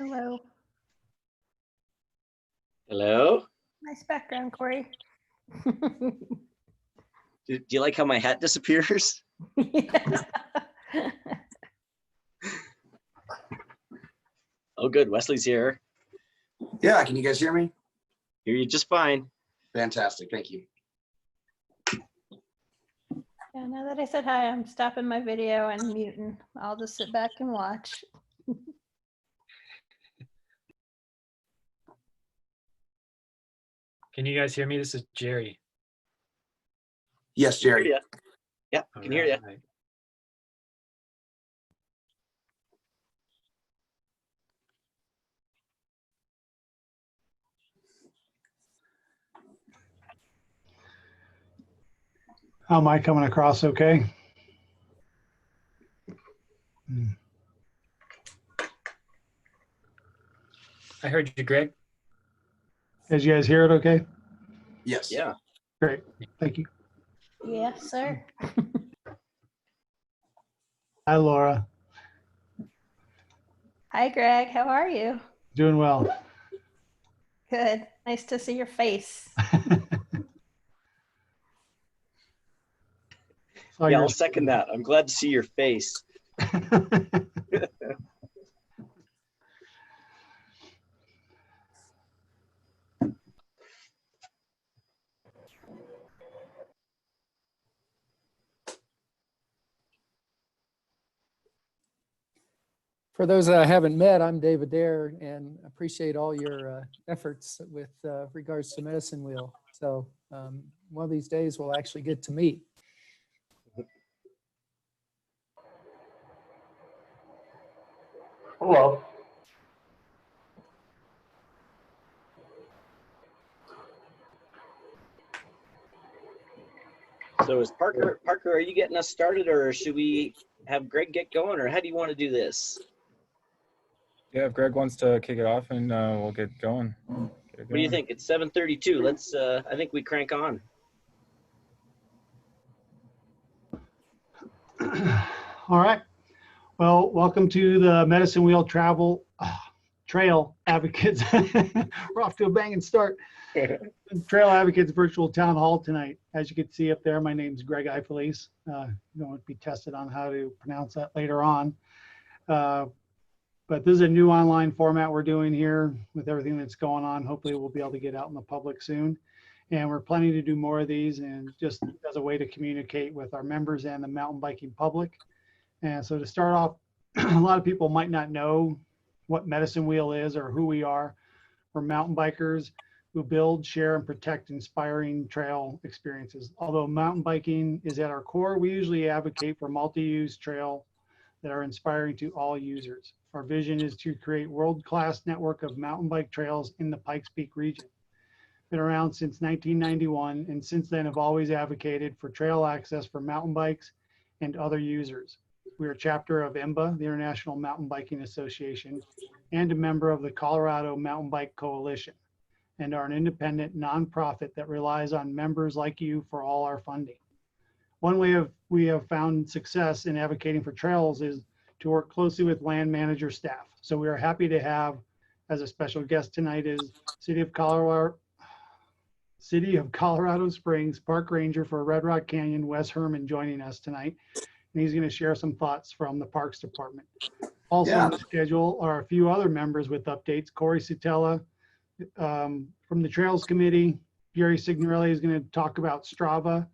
Hello. Hello? Nice background, Corey. Do you like how my hat disappears? Oh, good. Wesley's here. Yeah, can you guys hear me? Hear you just fine. Fantastic, thank you. Yeah, now that I said hi, I'm stopping my video and muting. I'll just sit back and watch. Can you guys hear me? This is Jerry. Yes, Hear Jerry. ya. Yeah, I can hear you. Alright. How am I coming across okay? I heard you, Greg. Did you guys hear it okay? Yes. Yeah. Great, thank you. Yes, sir. Hi, Laura. Hi, Greg. How are you? Doing well. Good. Nice to see your face. Saw Yeah, I'll yours. second that. I'm glad to see your face. For those that I haven't met, I'm David Dare and appreciate all your efforts with regards to Medicine Wheel. So one of these days we'll actually get to meet. Hello. So is Parker, are you getting us started, or should we have Greg get going, or how do you want to do this? Yeah, if Greg wants to kick it off, and we'll get going. What do you think? It's 7:32. Let's, I think we crank on. All right. Well, welcome to the Medicine Wheel Trail Advocates. We're off to a banging start. Trail Advocates virtual town hall tonight. As you can see up there, my name's Greg Ifelis. You're going to be tested on how to pronounce that later on. But this is a new online format we're doing here with everything that's going on. Hopefully we'll be able to get out in the public soon. And we're planning to do more of these, and just as a way to communicate with our members and the mountain biking public. And so to start off, a lot of people might not know what Medicine Wheel is or who we are. We're mountain bikers who build, share, and protect inspiring trail experiences. Although mountain biking is at our core, we usually advocate for multi-use trail that are inspiring to all users. Our vision is to create world-class network of mountain bike trails in the Pikes Peak region. Been around since 1991, and since then have always advocated for trail access for mountain bikes and other users. We are a chapter of IMBA, the International Mountain Biking Association, and a member of the Colorado Mountain Bike Coalition, and are an independent nonprofit that relies on members like you for all our funding. One way we have found success in advocating for trails is to work closely with land manager staff. So we are happy to have, as a special guest tonight, is City of Colorado Springs Park Ranger for Red Rock Canyon, Wes Herman, joining us tonight. And he's going to share some thoughts from the Parks Department. Also on the schedule are a few other members with updates. Corey Sutella from the Trails Committee. Gary Signorelli is going to talk about Strava.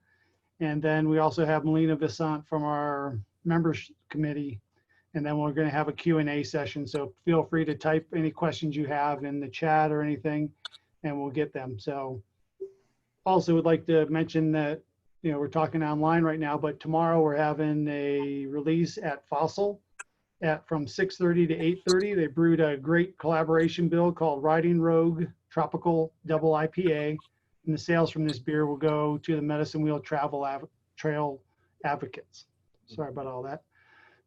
And then we also have Melina Vissant from our members committee. And then we're going to have a Q&A session. So feel free to type any questions you have in the chat or anything, and we'll get them. So also would like to mention that, you know, we're talking online right now, but tomorrow we're having a release at Fossil from 6:30 to 8:30. They brewed a great collaboration bill called Riding Rogue Tropical Double IPA. And the sales from this beer will go to the Medicine Wheel Trail Advocates. Sorry about all that.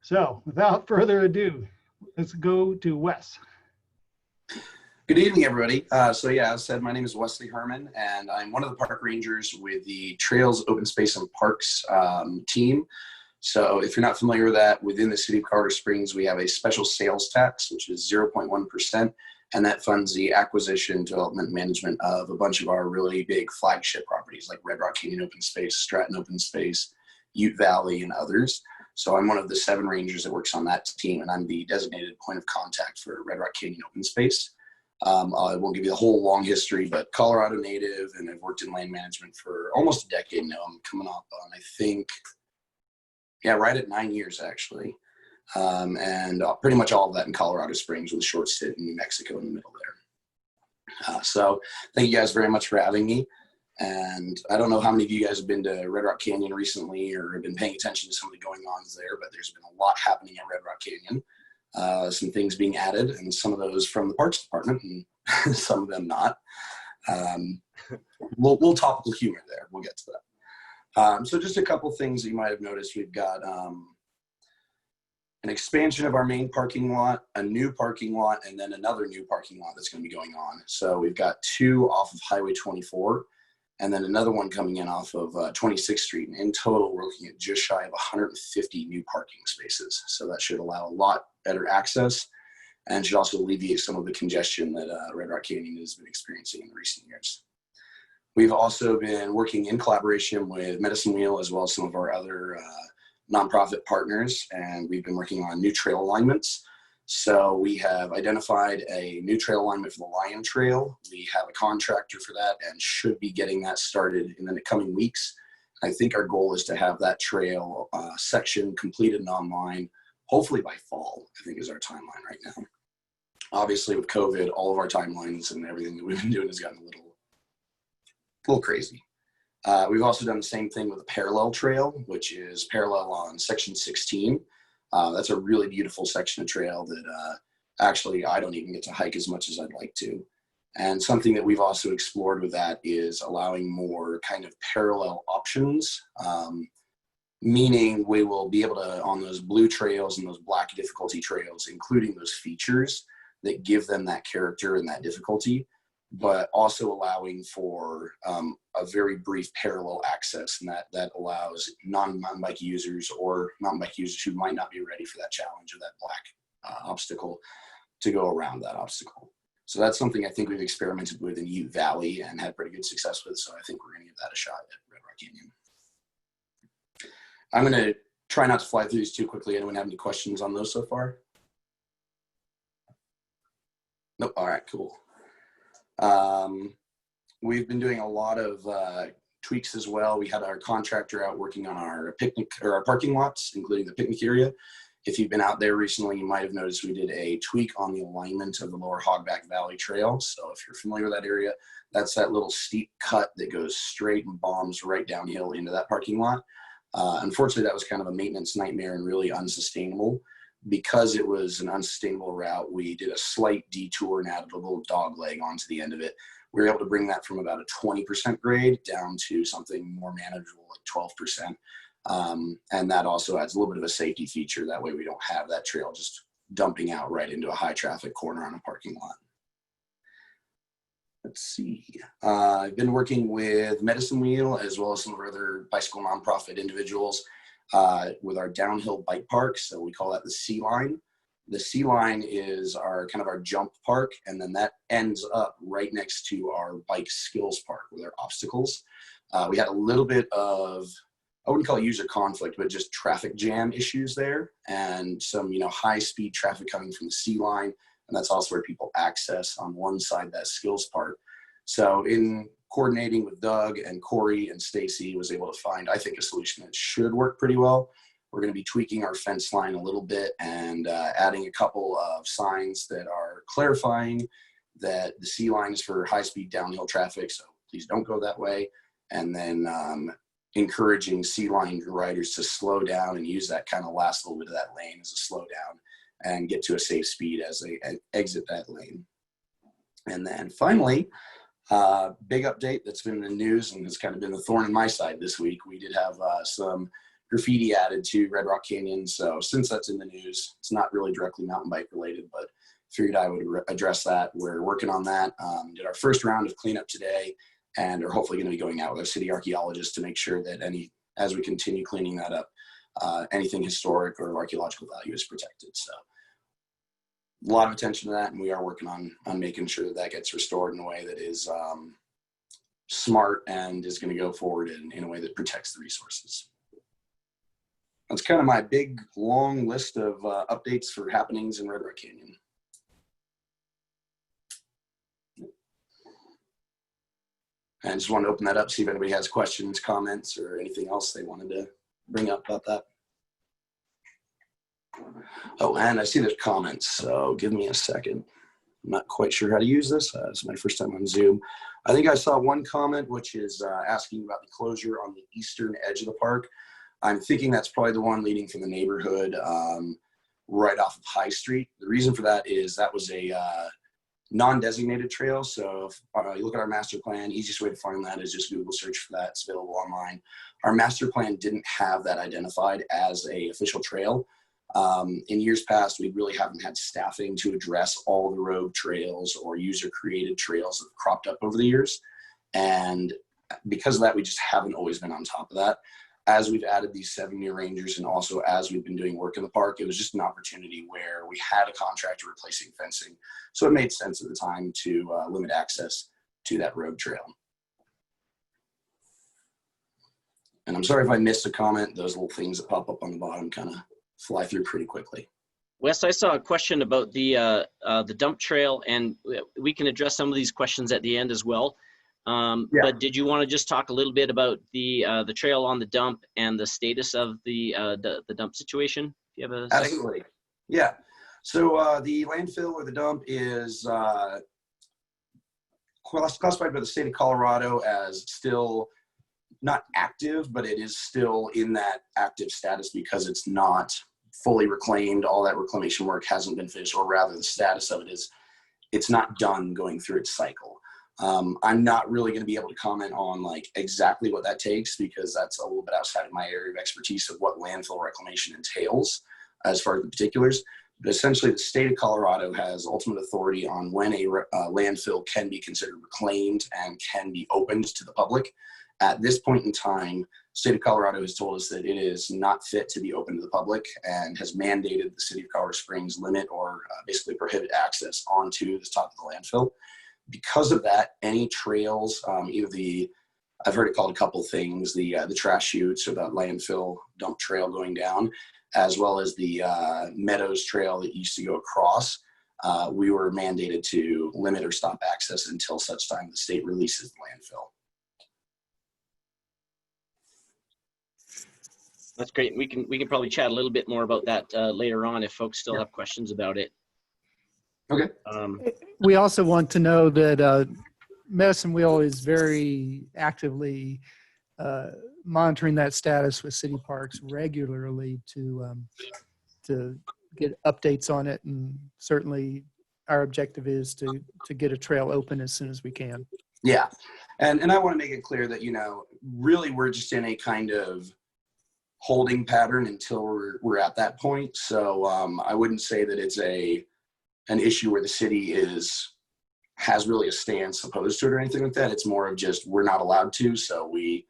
So without further ado, let's go to Wes. Good evening, everybody. So yeah, as said, my name is Wesley Herman, and I'm one of the park rangers with the Trails Open Space and Parks team. So if you're not familiar with that, within the city of Colorado Springs, we have a special sales tax, which is 0.1%, and that funds the acquisition, development, and management of a bunch of our really big flagship properties like Red Rock Canyon Open Space, Stratton Open Space, Ute Valley, and others. So I'm one of the 7 rangers that works on that team, and I'm the designated point of contact for Red Rock Canyon Open Space. I won't give you the whole long history, but Colorado native, and I've worked in land management for almost a decade now. I'm coming up on, I think, right at 9 years actually. And pretty much all of that in Colorado Springs with a short stint in New Mexico in the middle there. So thank you guys very much for having me. And I don't know how many of you guys have been to Red Rock Canyon recently or have been paying attention to some of the going-ons there, but there's been a lot happening at Red Rock Canyon. Some things being added, and some of those from the Parks Department, and some of them not. We'll topical humor there. We'll get to that. So just a couple things that you might have noticed. We've got an expansion of our main parking lot, a new parking lot, and then another new parking lot that's going to be going on. So we've got 2 off of Highway 24, and then another one coming in off of 26th Street. And in total, we're looking at just shy of 150 new parking spaces. So that should allow a lot better access and should also alleviate some of the congestion that Red Rock Canyon has been experiencing in recent years. We've also been working in collaboration with Medicine Wheel as well as some of our other nonprofit partners, and we've been working on new trail alignments. So we have identified a new trail alignment for the Lion Trail. We have a contractor for that and should be getting that started in the coming weeks. I think our goal is to have that trail section completed and online, hopefully by fall, I think is our timeline right now. Obviously with COVID, all of our timelines and everything that we've been doing has gotten a little crazy. We've also done the same thing with a parallel trail, which is parallel on section 16. That's a really beautiful section of trail that actually I don't even get to hike as much as I'd like to. And something that we've also explored with that is allowing more kind of parallel options, meaning we will be able to, on those blue trails and those black difficulty trails, including those features that give them that character and that difficulty, but also allowing for a very brief parallel access, and that allows non-mountain bike users or mountain bike users who might not be ready for that challenge or that black obstacle to go around that obstacle. So that's something I think we've experimented with in Ute Valley and had pretty good success with, so I think we're going to give that a shot at Red Rock Canyon. I'm going to try not to fly through these too quickly. Anyone have any questions on those so far? Nope. All right, cool. We've been doing a lot of tweaks as well. We had our contractor out working on our picnic or our parking lots, including the picnic area. If you've been out there recently, you might have noticed we did a tweak on the alignment of the Lower Hogback Valley Trail. So if you're familiar with that area, that's that little steep cut that goes straight and bombs right downhill into that parking lot. Unfortunately, that was kind of a maintenance nightmare and really unsustainable. Because it was an unsustainable route, we did a slight detour and added a little dog leg onto the end of it. We were able to bring that from about a 20% grade down to something more manageable, like 12%. And that also adds a little bit of a safety feature. That way we don't have that trail just dumping out right into a high traffic corner on a parking lot. Let's see. I've been working with Medicine Wheel as well as some of our other bicycle nonprofit individuals with our downhill bike park. So we call that the C line. The C line is our kind of our jump park, and then that ends up right next to our bike skills park with our obstacles. We had a little bit of, I wouldn't call it user conflict, but just traffic jam issues there, and some high speed traffic coming from the C line, and that's also where people access on one side that skills park. So in coordinating with Doug and Corey and Stacy, was able to find, I think, a solution that should work pretty well. We're going to be tweaking our fence line a little bit and adding a couple of signs that are clarifying that the C line is for high-speed downhill traffic, so please don't go that way. And then encouraging C line riders to slow down and use that kind of last little bit of that lane as a slowdown and get to a safe speed as they exit that lane. And then finally, big update that's been in the news and has kind of been the thorn in my side this week. We did have some graffiti added to Red Rock Canyon. So since that's in the news, it's not really directly mountain bike related, but figured I would address that. We're working on that. Did our first round of cleanup today and are hopefully going to be going out with our city archaeologist to make sure that as we continue cleaning that up, anything historic or archaeological value is protected. So a lot of attention to that, and we are working on making sure that that gets restored in a way that is smart and is going to go forward in a way that protects the resources. That's kind of my big, long list of updates for happenings in Red Rock Canyon. And I just want to open that up, see if anybody has questions, comments, or anything else they wanted to bring up about that. Oh, and I see there's comments, so give me a second. I'm not quite sure how to use this. It's my first time on Zoom. I think I saw one comment, which is asking about the closure on the eastern edge of the park. I'm thinking that's probably the one leading from the neighborhood right off of High Street. The reason for that is that was a non-designated trail. So if you look at our master plan, easiest way to find that is just Google search for that. It's available online. Our master plan didn't have that identified as a official trail. In years past, we really haven't had staffing to address all the rogue trails or user-created trails that have cropped up over the years. And because of that, we just haven't always been on top of that. As we've added these 7 new rangers and also as we've been doing work in the park, it was just an opportunity where we had a contractor replacing fencing. So it made sense at the time to limit access to that rogue trail. And I'm sorry if I missed a comment. Those little things that pop up on the bottom kind of fly through pretty quickly. Wes, I saw a question about the dump trail, and we can address some of these questions at the end as well. But did you want to just talk a little bit about the trail on the dump and the status of the dump situation? Do you have a second? Absolutely. Yeah. So the landfill or the dump is classified by the state of Colorado as still not active, but it is still in that active status because it's not fully reclaimed. All that reclamation work hasn't been finished, or rather the status of it is it's not done going through its cycle. I'm not really going to be able to comment on like exactly what that takes because that's a little bit outside of my area of expertise of what landfill reclamation entails as far as the particulars. But essentially the state of Colorado has ultimate authority on when a landfill can be considered reclaimed and can be opened to the public. At this point in time, state of Colorado has told us that it is not fit to be open to the public and has mandated the city of Colorado Springs limit or basically prohibit access onto the top of the landfill. Because of that, any trails, either I've heard it called a couple things, the trash chutes or the landfill dump trail going down, as well as the Meadows Trail that used to go across, we were mandated to limit or stop access until such time the state releases the landfill. That's great. We can probably chat a little bit more about that later on if folks still have questions about it. Okay. We also want to know that Medicine Wheel is very actively monitoring that status with city parks regularly to get updates on it, and certainly our objective is to get a trail open as soon as we can. Yeah, and I want to make it clear that really we're just in a kind of holding pattern until we're at that point. So I wouldn't say that it's an issue where the city has really a stance opposed to it or anything like that. It's more of just we're not allowed to, so we're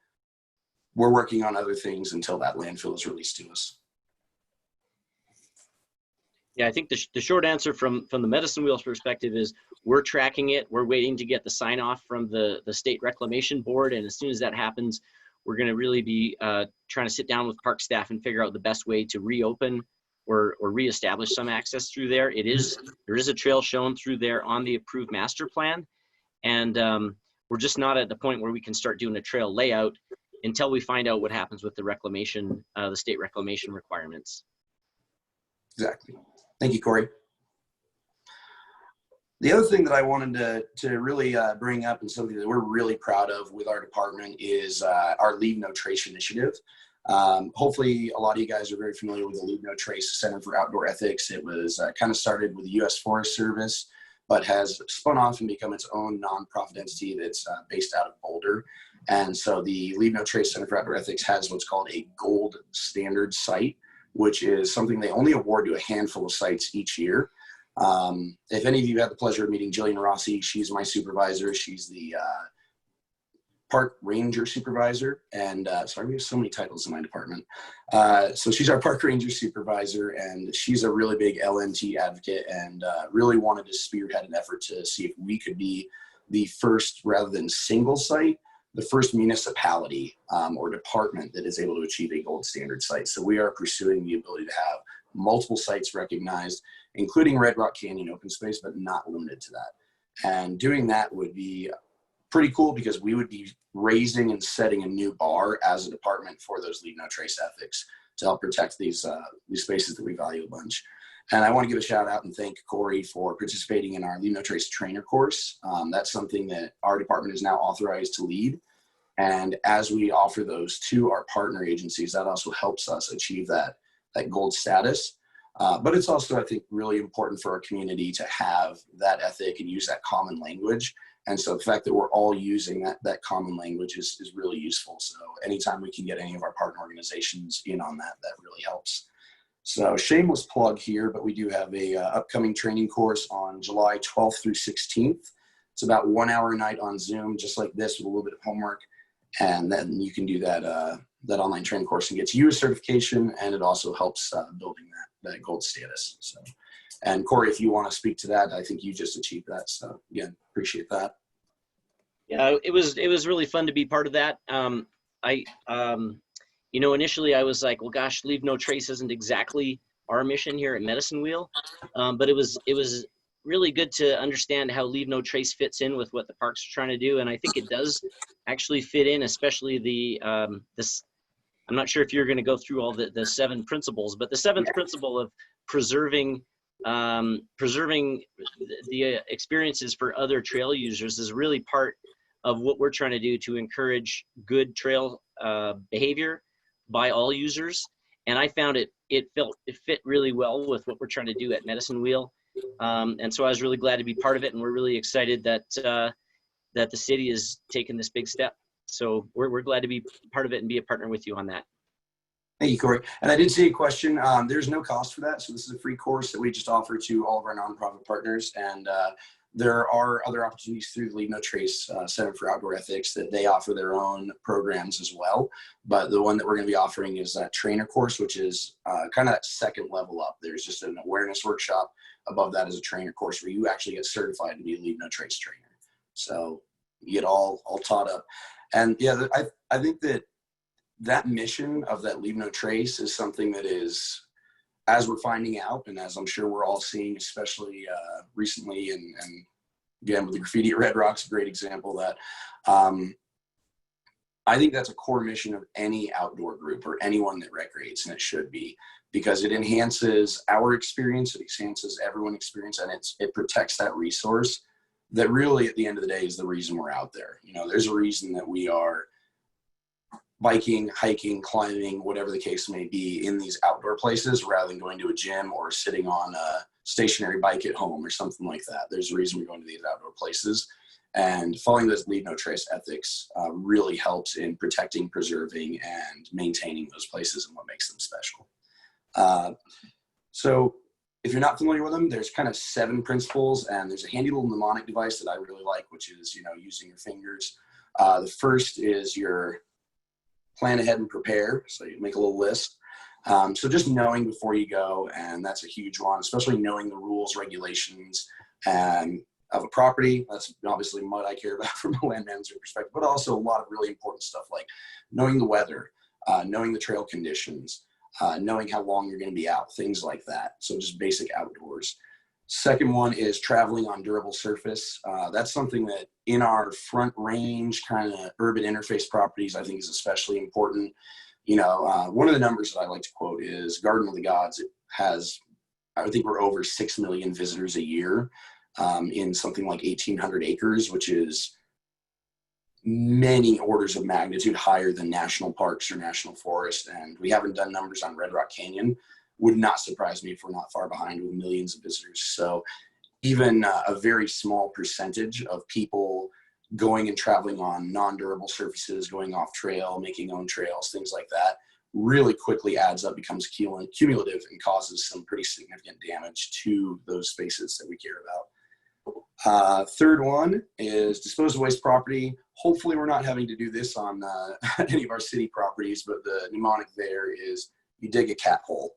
working on other things until that landfill is released to us. Yeah, I think the short answer from the Medicine Wheel's perspective is we're tracking it. We're waiting to get the sign off from the state reclamation board, and as soon as that happens, we're going to really be trying to sit down with park staff and figure out the best way to reopen or reestablish some access through there. There is a trail shown through there on the approved master plan, and we're just not at the point where we can start doing a trail layout until we find out what happens with the reclamation, the state reclamation requirements. Exactly. Thank you, Corey. The other thing that I wanted to really bring up, and something that we're really proud of with our department, is our Leave No Trace initiative. Hopefully a lot of you guys are very familiar with the Leave No Trace Center for Outdoor Ethics. It was kind of started with the U.S. Forest Service, but has spun off and become its own nonprofit entity that's based out of Boulder. And so the Leave No Trace Center for Outdoor Ethics has what's called a gold standard site, which is something they only award to a handful of sites each year. If any of you had the pleasure of meeting Jillian Rossi, she's my supervisor. She's the park ranger supervisor. And sorry, we have so many titles in my department. So she's our park ranger supervisor, and she's a really big LNT advocate, and really wanted to spearhead an effort to see if we could be the first, rather than single site, the first municipality or department that is able to achieve a gold standard site. So we are pursuing the ability to have multiple sites recognized, including Red Rock Canyon open space, but not limited to that. And doing that would be pretty cool, because we would be raising and setting a new bar as a department for those Leave No Trace ethics to help protect these spaces that we value a bunch. And I want to give a shout out and thank Corey for participating in our Leave No Trace trainer course. That's something that our department is now authorized to lead. And as we offer those to our partner agencies, that also helps us achieve that gold status. But it's also, I think, really important for our community to have that ethic and use that common language. And so the fact that we're all using that common language is really useful. So anytime we can get any of our partner organizations in on that, that really helps. So shameless plug here, but we do have a upcoming training course on July 12th through 16th. It's about 1 hour a night on Zoom, just like this, with a little bit of homework. And then you can do that online training course and get you a certification, and it also helps building that gold status. So, and Corey, if you want to speak to that, I think you just achieved that. So again, appreciate that. Yeah, it was really fun to be part of that. Initially I was like, well, gosh, Leave No Trace isn't exactly our mission here at Medicine Wheel, but it was really good to understand how Leave No Trace fits in with what the parks are trying to do, and I think it does actually fit in, especially this. I'm not sure if you're going to go through all the 7 principles, but the 7th principle of preserving the experiences for other trail users is really part of what we're trying to do to encourage good trail behavior by all users. And I found it fit really well with what we're trying to do at Medicine Wheel. And so I was really glad to be part of it, and we're really excited that the city is taking this big step. So we're glad to be part of it and be a partner with you on that. Thank you, Corey. And I did see a question. There's no cost for that. So this is a free course that we just offer to all of our nonprofit partners. And there are other opportunities through the Leave No Trace Center for Outdoor Ethics that they offer their own programs as well. But the one that we're going to be offering is that trainer course, which is kind of that second level up. There's just an awareness workshop. Above that is a trainer course where you actually get certified to be a Leave No Trace trainer. So you get all taught up. And yeah, I think that mission of that Leave No Trace is something that is, as we're finding out, and as I'm sure we're all seeing, especially recently, and again with the graffiti at Red Rock's a great example of that. I think that's a core mission of any outdoor group or anyone that recreates, and it should be, because it enhances our experience, it enhances everyone's experience, and it protects that resource that really at the end of the day is the reason we're out there. You know, there's a reason that we are biking, hiking, climbing, whatever the case may be, in these outdoor places rather than going to a gym or sitting on a stationary bike at home or something like that. There's a reason we're going to these outdoor places, and following those Leave No Trace ethics really helps in protecting, preserving, and maintaining those places and what makes them special. So if you're not familiar with them, there's kind of 7 principles, and there's a handy little mnemonic device that I really like, which is, using your fingers. The first is your plan ahead and prepare. So you make a little list. So just knowing before you go, and that's a huge one, especially knowing the rules, regulations, of a property. That's obviously what I care about from a land management perspective, but also a lot of really important stuff like knowing the weather, knowing the trail conditions, knowing how long you're going to be out, things like that. So just basic outdoors. Second one is traveling on durable surface. That's something that in our front range kind of urban interface properties, I think is especially important. One of the numbers that I like to quote is Garden of the Gods. It has, I think we're over 6 million visitors a year in something like 1,800 acres, which is many orders of magnitude higher than national parks or national forests. And we haven't done numbers on Red Rock Canyon. Would not surprise me if we're not far behind with millions of visitors. So even a very small percentage of people going and traveling on non-durable surfaces, going off trail, making own trails, things like that, really quickly adds up, becomes cumulative, and causes some pretty significant damage to those spaces that we care about. Third one is dispose of waste property. Hopefully we're not having to do this on any of our city properties, but the mnemonic there is you dig a cat hole.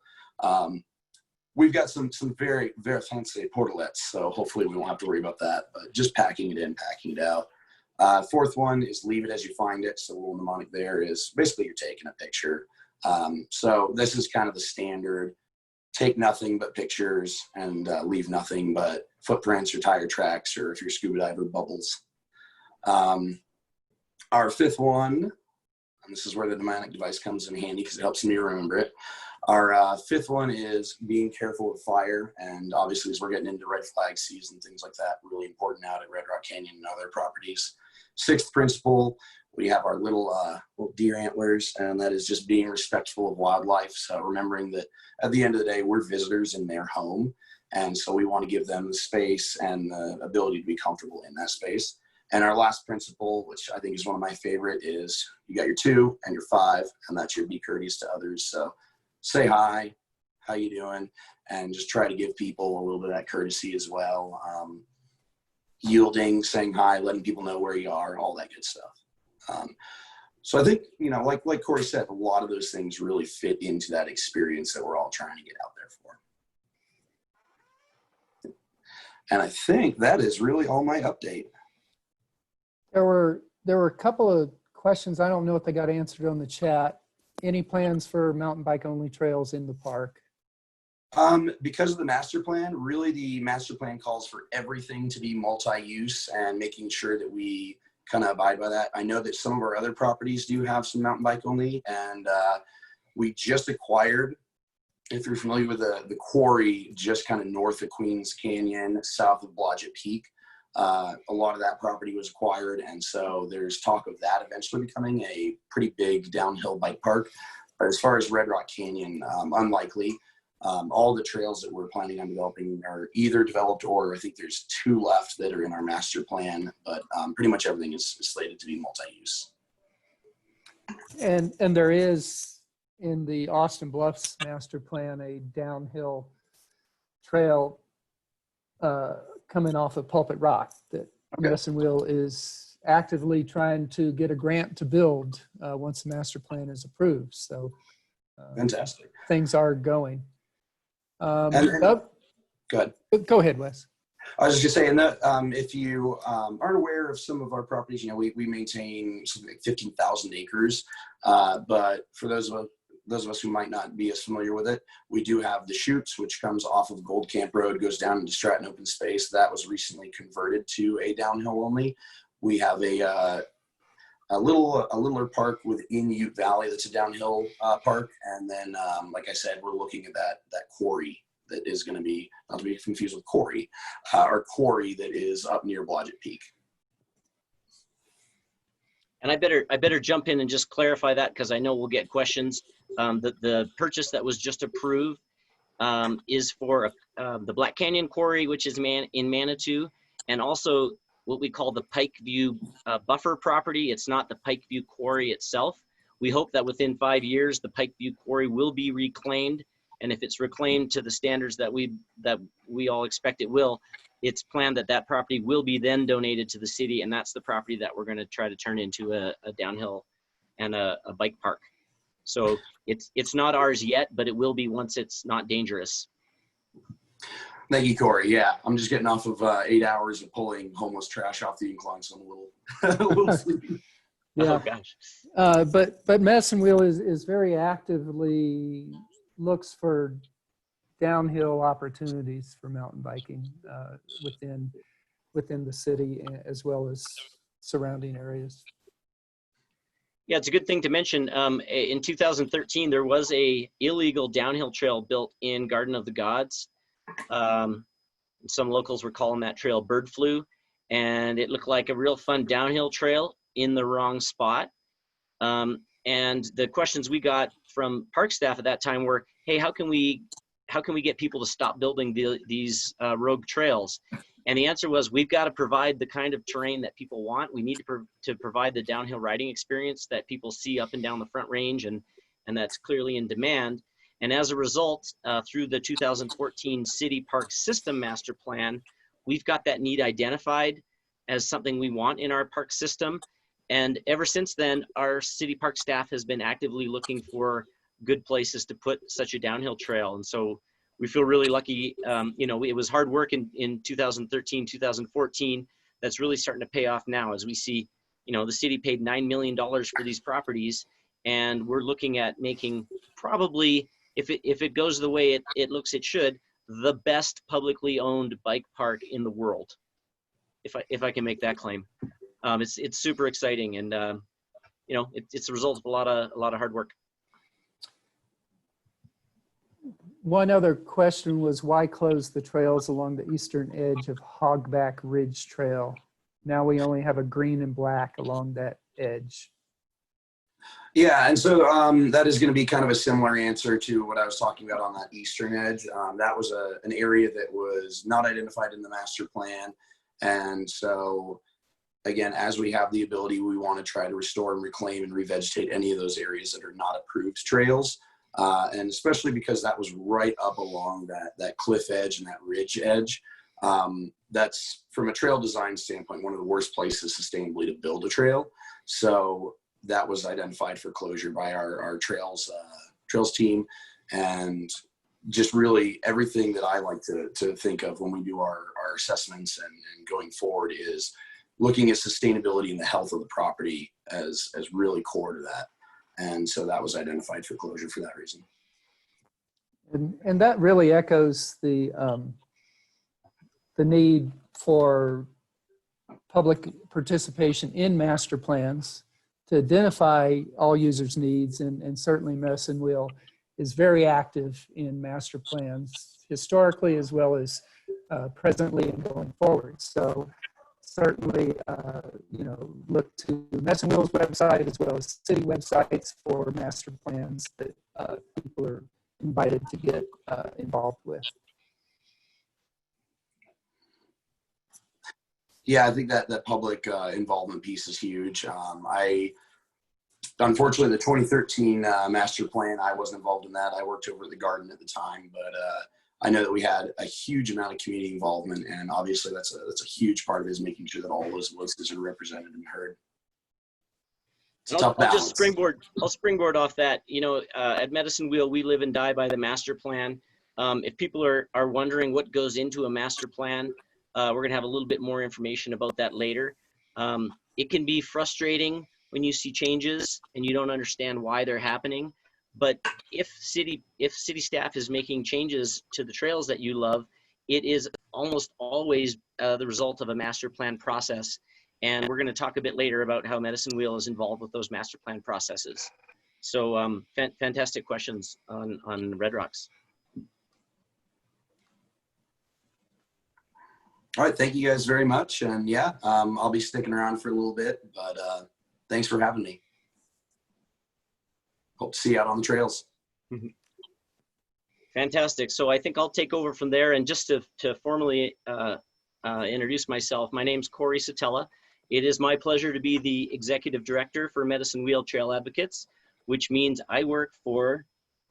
We've got some very, very fancy portalets, so hopefully we won't have to worry about that, but just packing it in, packing it out. Fourth one is leave it as you find it. So the little mnemonic there is basically you're taking a picture. So this is kind of the standard, take nothing but pictures and leave nothing but footprints or tire tracks, or if you're a scuba diver, bubbles. Our fifth one, and this is where the mnemonic device comes in handy because it helps me remember it. Our fifth one is being careful with fire. And obviously as we're getting into red flag season, things like that, really important out at Red Rock Canyon and other properties. Sixth principle, we have our little deer antlers, and that is just being respectful of wildlife. So remembering that at the end of the day, we're visitors in their home. And so we want to give them the space and the ability to be comfortable in that space. And our last principle, which I think is one of my favorite, is you got your 2 and your 5, and that's your be courteous to others. So say hi, how you doing? And just try to give people a little bit of that courtesy as well. Yielding, saying hi, letting people know where you are, all that good stuff. So I think, you know, like Corey said, a lot of those things really fit into that experience that we're all trying to get out there for. And I think that is really all my update. There were a couple of questions. I don't know if they got answered on the chat. Any plans for mountain bike only trails in the park? Because of the master plan, really the master plan calls for everything to be multi-use and making sure that we kind of abide by that. I know that some of our other properties do have some mountain bike only, and we just acquired, if you're familiar with the quarry, just kind of north of Queens Canyon, south of Blodgett Peak. A lot of that property was acquired, and so there's talk of that eventually becoming a pretty big downhill bike park. But as far as Red Rock Canyon, unlikely. All the trails that we're planning on developing are either developed, or I think there's 2 left that are in our master plan, but pretty much everything is slated to be multi-use. And there is in the Austin Bluffs master plan a downhill trail coming off of Pulpit Rock that Medicine Wheel is actively trying to get a grant to build once the master plan is approved. So Fantastic. things are going. Go ahead. Go ahead, Wes. I was just gonna say, and if you aren't aware of some of our properties, you know, we maintain something like 15,000 acres. But for those of us who might not be as familiar with it, we do have the chutes, which comes off of Gold Camp Road, goes down into Stratton Open Space. That was recently converted to a downhill only. We have a littler park within Ute Valley that's a downhill park, and then like I said, we're looking at that quarry that is going to be, not to be confused with Corey, our quarry that is up near Blodgett Peak. And I better jump in and just clarify that, because I know we'll get questions. The purchase that was just approved is for the Black Canyon Quarry, which is in Manitou, and also what we call the Pike View buffer property. It's not the Pike View Quarry itself. We hope that within 5 years, the Pike View Quarry will be reclaimed. And if it's reclaimed to the standards that we all expect it will, it's planned that property will be then donated to the city. And that's the property that we're going to try to turn into a downhill and a bike park. So it's not ours yet, but it will be once it's not dangerous. Thank you, Corey. Yeah, I'm just getting off of 8 hours of pulling homeless trash off the incline, so I'm a little sleepy. Yeah. Oh, gosh. But Medicine Wheel is very actively looks for downhill opportunities for mountain biking within the city as well as surrounding areas. Yeah, it's a good thing to mention. In 2013, there was a illegal downhill trail built in Garden of the Gods. Some locals were calling that trail Bird Flu, and it looked like a real fun downhill trail in the wrong spot. And the questions we got from park staff at that time were, hey, how can we get people to stop building these rogue trails? And the answer was, we've got to provide the kind of terrain that people want. We need to provide the downhill riding experience that people see up and down the Front Range, and that's clearly in demand. And as a result, through the 2014 City Park System Master Plan, we've got that need identified as something we want in our park system. And ever since then, our city park staff has been actively looking for good places to put such a downhill trail. And so we feel really lucky. You know, it was hard work in 2013, 2014. That's really starting to pay off now as we see, you know, the city paid $9 million for these properties. And we're looking at making probably, if it goes the way it looks it should, the best publicly owned bike park in the world, if I can make that claim. It's super exciting, and you know, it's the result of a lot of hard work. One other question was, why close the trails along the eastern edge of Hogback Ridge Trail? Now we only have a green and black along that edge. Yeah, and so that is going to be kind of a similar answer to what I was talking about on that eastern edge. That was an area that was not identified in the master plan. And so, again, as we have the ability, we want to try to restore and reclaim and revegetate any of those areas that are not approved trails. And especially because that was right up along that cliff edge and that ridge edge. That's, from a trail design standpoint, one of the worst places sustainably to build a trail. So that was identified for closure by our trails team. And just really everything that I like to think of when we do our assessments and going forward is looking at sustainability and the health of the property as really core to that. And so that was identified for closure for that reason. And that really echoes the need for public participation in master plans to identify all users' needs, and certainly Medicine Wheel is very active in master plans historically as well as presently and going forward. So certainly, you know, look to Medicine Wheel's website as well as city websites for master plans that people are invited to get involved with. Yeah, I think that public involvement piece is huge. Unfortunately, the 2013 master plan, I wasn't involved in that. I worked over at the garden at the time, but I know that we had a huge amount of community involvement, and obviously that's a huge part of it, is making sure that all those voices are represented and heard. I'll just springboard off that. You know, at Medicine Wheel, we live and die by the master plan. If people are wondering what goes into a master plan, we're going to have a little bit more information about that later. It can be frustrating when you see changes and you don't understand why they're happening. But if city staff is making changes to the trails that you love, it is almost always the result of a master plan process. And we're going to talk a bit later about how Medicine Wheel is involved with those master plan processes. So fantastic questions on Red Rocks. All right, thank you guys very much. And yeah, I'll be sticking around for a little bit, but thanks for having me. Hope to see you out on the trails. Fantastic. So I think I'll take over from there. And just to formally introduce myself, my name's Corey Satella. It is my pleasure to be the Executive Director for Medicine Wheel Trail Advocates, which means I work for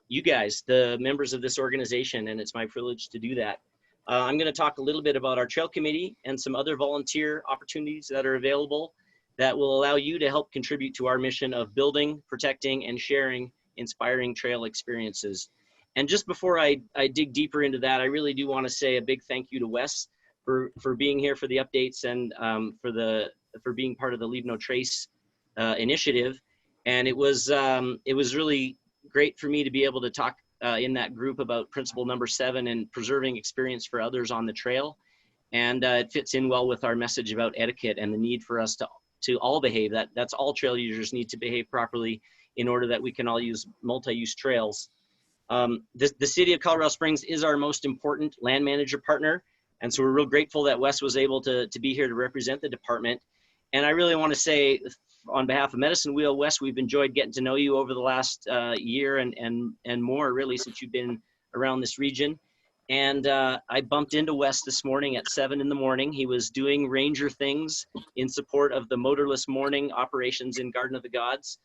you guys, the members of this organization, and it's my privilege to do that. I'm going to talk a little bit about our trail committee and some other volunteer opportunities that are available that will allow you to help contribute to our mission of building, protecting, and sharing inspiring trail experiences. And just before I dig deeper into that, I really do want to say a big thank you to Wes for being here for the updates and for being part of the Leave No Trace initiative. And it was really great for me to be able to talk in that group about principle number 7 and preserving experience for others on the trail. And it fits in well with our message about etiquette and the need for us to all behave. That's all trail users need to behave properly in order that we can all use multi-use trails. The city of Colorado Springs is our most important land manager partner. And so we're real grateful that Wes was able to be here to represent the department. And I really want to say, on behalf of Medicine Wheel, Wes, we've enjoyed getting to know you over the last year and more, really, since you've been around this region. And I bumped into Wes this morning at 7 in the morning. He was doing ranger things in support of the motorless morning operations in Garden of the Gods.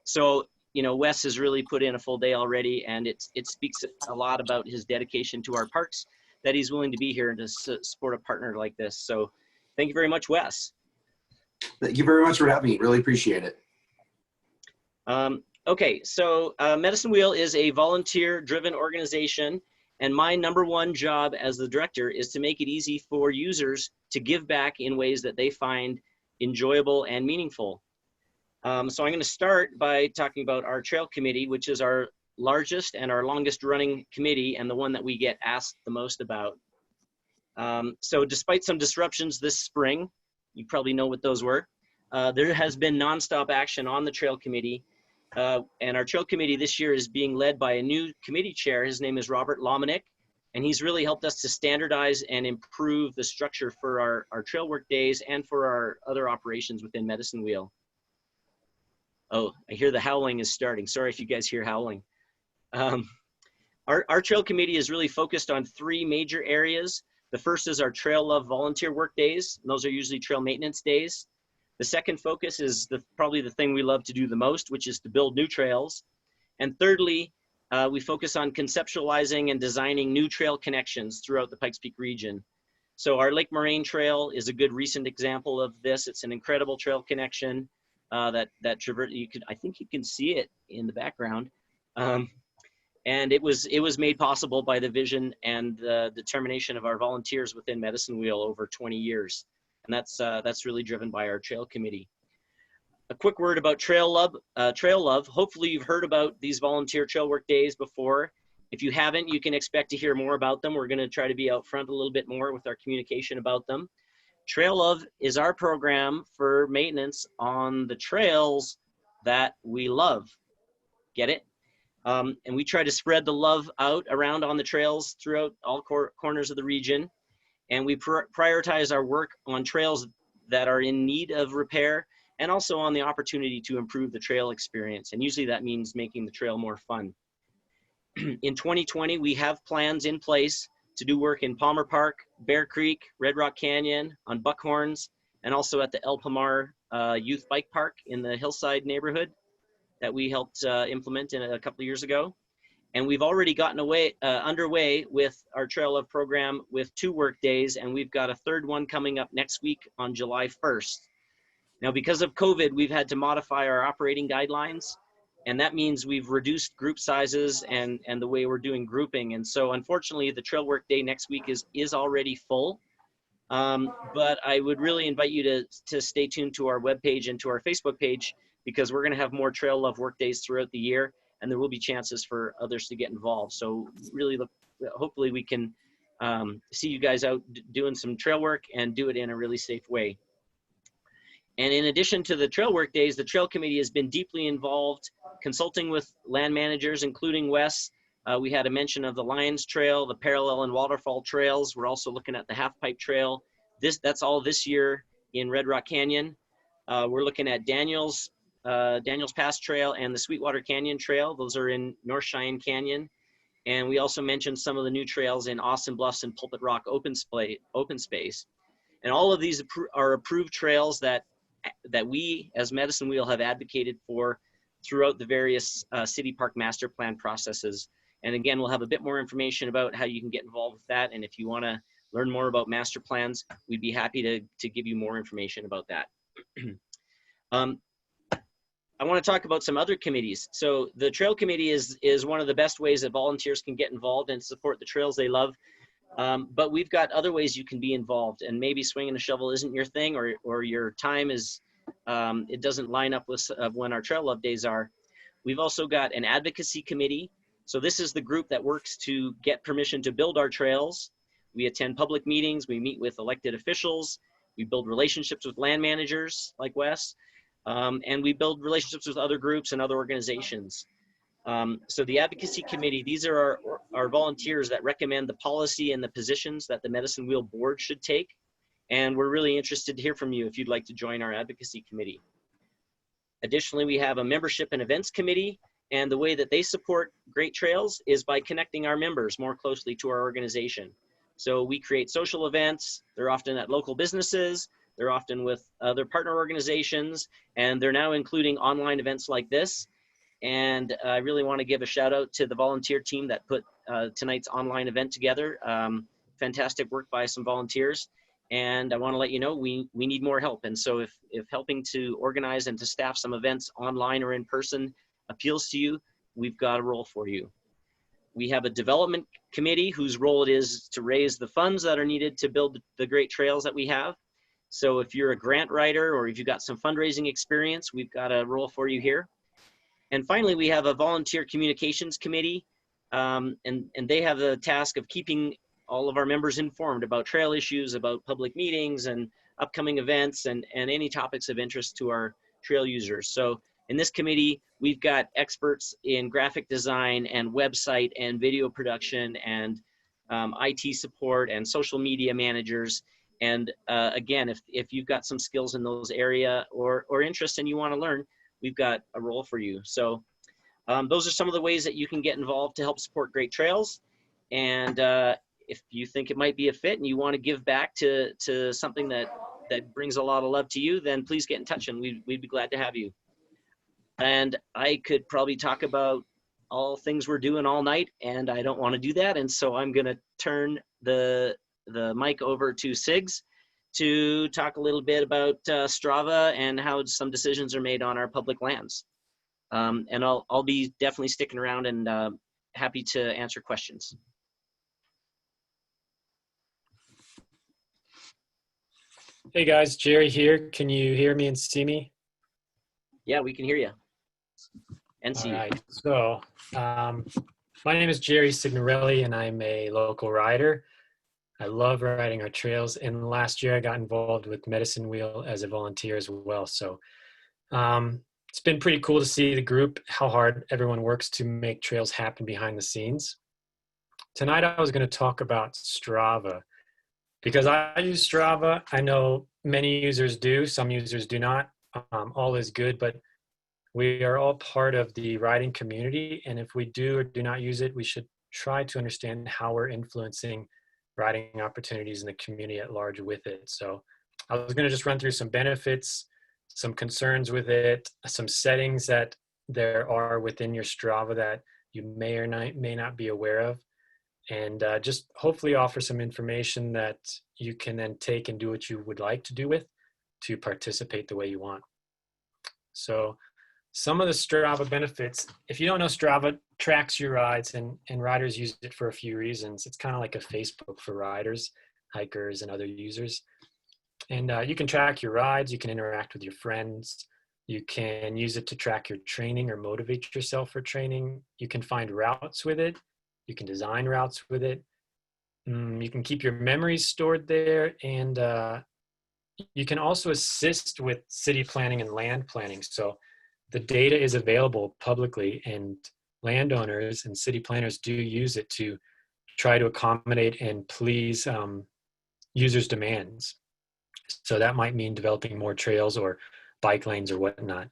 So, you know, Wes has really put in a full day already, and it speaks a lot about his dedication to our parks, that he's willing to be here and to support a partner like this. So thank you very much, Wes. Thank you very much for having me. Really appreciate it. Okay, so Medicine Wheel is a volunteer-driven organization, and my #1 job as the director is to make it easy for users to give back in ways that they find enjoyable and meaningful. So I'm going to start by talking about our trail committee, which is our largest and our longest running committee and the one that we get asked the most about. So despite some disruptions this spring, you probably know what those were, there has been nonstop action on the trail committee. And our trail committee this year is being led by a new committee chair. His name is Robert Lomenick, and he's really helped us to standardize and improve the structure for our trail work days and for our other operations within Medicine Wheel. Oh, I hear the howling is starting. Sorry if you guys hear howling. Our trail committee is really focused on 3 major areas. The first is our Trail Love volunteer work days. And those are usually trail maintenance days. The second focus is probably the thing we love to do the most, which is to build new trails. And thirdly, we focus on conceptualizing and designing new trail connections throughout the Pikes Peak region. So our Lake Moraine Trail is a good recent example of this. It's an incredible trail connection that I think you can see it in the background. And it was made possible by the vision and the determination of our volunteers within Medicine Wheel over 20 years. And that's really driven by our trail committee. A quick word about Trail Love. Hopefully you've heard about these volunteer trail work days before. If you haven't, you can expect to hear more about them. We're going to try to be out front a little bit more with our communication about them. Trail Love is our program for maintenance on the trails that we love. Get it? And we try to spread the love out around on the trails throughout all corners of the region. And we prioritize our work on trails that are in need of repair and also on the opportunity to improve the trail experience. And usually that means making the trail more fun. In 2020, we have plans in place to do work in Palmer Park, Bear Creek, Red Rock Canyon, on Buckhorns, and also at the El Pomar Youth Bike Park in the Hillside neighborhood that we helped implement a couple of years ago. And we've already gotten underway with our Trail Love program with 2 work days, and we've got a 3rd one coming up next week on July 1st. Now, because of COVID, we've had to modify our operating guidelines, and that means we've reduced group sizes and the way we're doing grouping. And so unfortunately, the trail work day next week is already full. But I would really invite you to stay tuned to our webpage and to our Facebook page, because we're gonna have more Trail Love work days throughout the year, and there will be chances for others to get involved. So really hopefully we can see you guys out doing some trail work and do it in a really safe way. And in addition to the trail work days, the trail committee has been deeply involved consulting with land managers, including Wes. We had a mention of the Lions Trail, the Parallel and Waterfall Trails. We're also looking at the Half Pipe Trail. That's all this year in Red Rock Canyon. We're looking at Daniels Pass Trail and the Sweetwater Canyon Trail. Those are in North Cheyenne Canyon. And we also mentioned some of the new trails in Austin Bluffs and Pulpit Rock open space. And all of these are approved trails that we as Medicine Wheel have advocated for throughout the various city park master plan processes. And again, we'll have a bit more information about how you can get involved with that. And if you want to learn more about master plans, we'd be happy to give you more information about that. I want to talk about some other committees. So the trail committee is one of the best ways that volunteers can get involved and support the trails they love. But we've got other ways you can be involved, and maybe swinging a shovel isn't your thing, or your time is, it doesn't line up with when our Trail Love days are. We've also got an advocacy committee. So this is the group that works to get permission to build our trails. We attend public meetings, we meet with elected officials, we build relationships with land managers like Wes, and we build relationships with other groups and other organizations. So the advocacy committee, these are our volunteers that recommend the policy and the positions that the Medicine Wheel board should take. And we're really interested to hear from you if you'd like to join our advocacy committee. Additionally, we have a membership and events committee, and the way that they support Great Trails is by connecting our members more closely to our organization. So we create social events. They're often at local businesses. They're often with other partner organizations, and they're now including online events like this. And I really want to give a shout out to the volunteer team that put tonight's online event together. fantastic work by some volunteers. And I want to let you know we need more help. And so if helping to organize and to staff some events online or in person appeals to you, we've got a role for you. We have a development committee whose role it is to raise the funds that are needed to build the great trails that we have. So if you're a grant writer or if you've got some fundraising experience, we've got a role for you here. And finally, we have a volunteer communications committee, and they have the task of keeping all of our members informed about trail issues, about public meetings and upcoming events, and any topics of interest to our trail users. So in this committee, we've got experts in graphic design and website and video production and IT support and social media managers. And again, if you've got some skills in those area or interest and you want to learn, we've got a role for you. So those are some of the ways that you can get involved to help support Great Trails. And if you think it might be a fit and you want to give back to something that brings a lot of love to you, then please get in touch and we'd be glad to have you. And I could probably talk about all things we're doing all night, and I don't want to do that. And so I'm going to turn the mic over to Sigs to talk a little bit about Strava and how some decisions are made on our public lands. And I'll be definitely sticking around and happy to answer questions. Hey guys, Jerry here. Can you hear me and see me? Yeah, we can hear you and see All you. right. So my name is Jerry Signorelli and I'm a local rider. I love riding our trails, and last year I got involved with Medicine Wheel as a volunteer as well. So it's been pretty cool to see the group, how hard everyone works to make trails happen behind the scenes. Tonight I was going to talk about Strava because I use Strava. I know many users do, some users do not. All is good, but we are all part of the riding community, and if we do or do not use it, we should try to understand how we're influencing riding opportunities in the community at large with it. So I was going to just run through some benefits, some concerns with it, some settings that there are within your Strava that you may or may not be aware of, and just hopefully offer some information that you can then take and do what you would like to do with to participate the way you want. So some of the Strava benefits, if you don't know, Strava tracks your rides, and riders use it for a few reasons. It's kind of like a Facebook for riders, hikers, and other users. And you can track your rides, you can interact with your friends, you can use it to track your training or motivate yourself for training. You can find routes with it, you can design routes with it. You can keep your memories stored there, and you can also assist with city planning and land planning. So the data is available publicly, and landowners and city planners do use it to try to accommodate and please users' demands. So that might mean developing more trails or bike lanes or whatnot.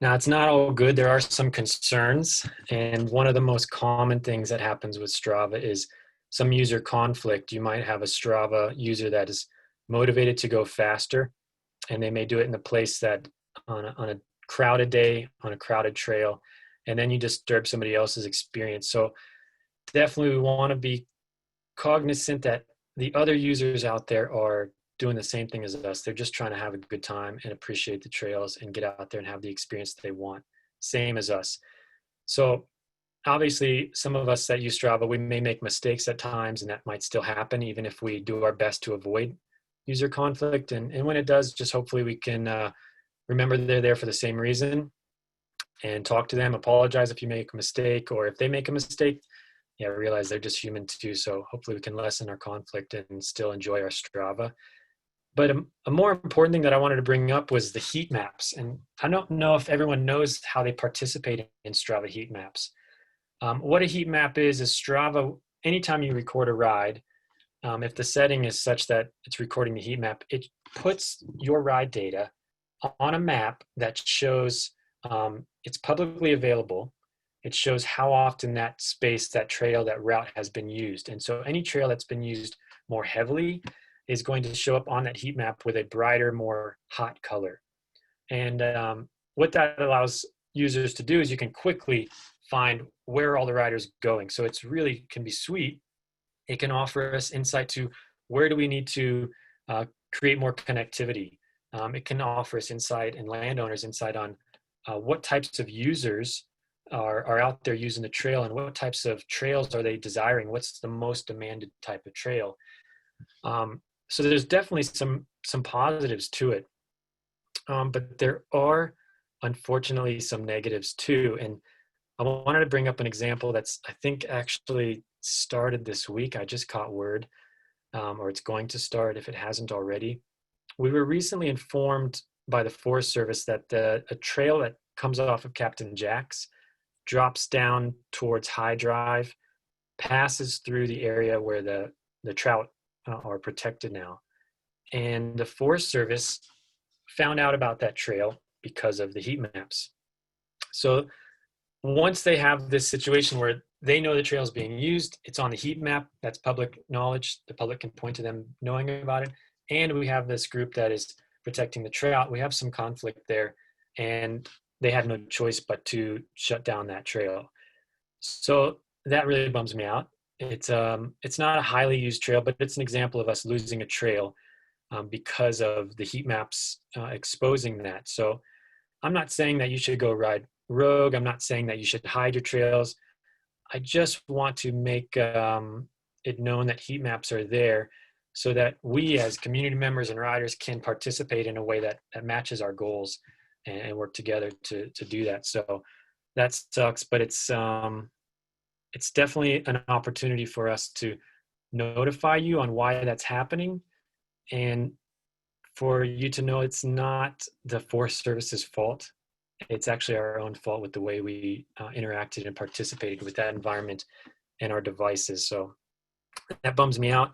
Now, it's not all good. There are some concerns, and one of the most common things that happens with Strava is some user conflict. You might have a Strava user that is motivated to go faster, and they may do it in a place that on a crowded day, on a crowded trail, and then you disturb somebody else's experience. So definitely we want to be cognizant that the other users out there are doing the same thing as us. They're just trying to have a good time and appreciate the trails and get out there and have the experience they want, same as us. So obviously some of us that use Strava, we may make mistakes at times, and that might still happen even if we do our best to avoid user conflict. And when it does, just hopefully we can remember they're there for the same reason and talk to them, apologize if you make a mistake, or if they make a mistake, realize they're just human too. So hopefully we can lessen our conflict and still enjoy our Strava. But a more important thing that I wanted to bring up was the heat maps. And I don't know if everyone knows how they participate in Strava heat maps. What a heat map is Strava, anytime you record a ride, if the setting is such that it's recording the heat map, it puts your ride data on a map that shows it's publicly available. It shows how often that space, that trail, that route has been used. And so any trail that's been used more heavily is going to show up on that heat map with a brighter, more hot color. And what that allows users to do is you can quickly find where all the riders are going. So it's really can be sweet It can offer us insight to where do we need to create more connectivity. It can offer us insight and landowners insight on what types of users are out there using the trail and what types of trails are they desiring. What's the most demanded type of trail? So there's definitely some positives to it, but there are unfortunately some negatives too. And I wanted to bring up an example that's, I think, actually started this week. I just caught word, or it's going to start if it hasn't already. We were recently informed by the Forest Service that a trail that comes off of Captain Jack's drops down towards High Drive, passes through the area where the trout are protected now. And the Forest Service found out about that trail because of the heat maps. So once they have this situation where they know the trail is being used, it's on the heat map, that's public knowledge, the public can point to them knowing about it, and we have this group that is protecting the trout, we have some conflict there, and they have no choice but to shut down that trail. So that really bums me out. It's not a highly used trail, but it's an example of us losing a trail because of the heat maps exposing that. So I'm not saying that you should go ride rogue. I'm not saying that you should hide your trails. I just want to make it known that heat maps are there so that we as community members and riders can participate in a way that matches our goals and work together to do that. So that sucks, but it's definitely an opportunity for us to notify you on why that's happening, and for you to know it's not the Forest Service's fault. It's actually our own fault with the way we interacted and participated with that environment and our devices. So that bums me out.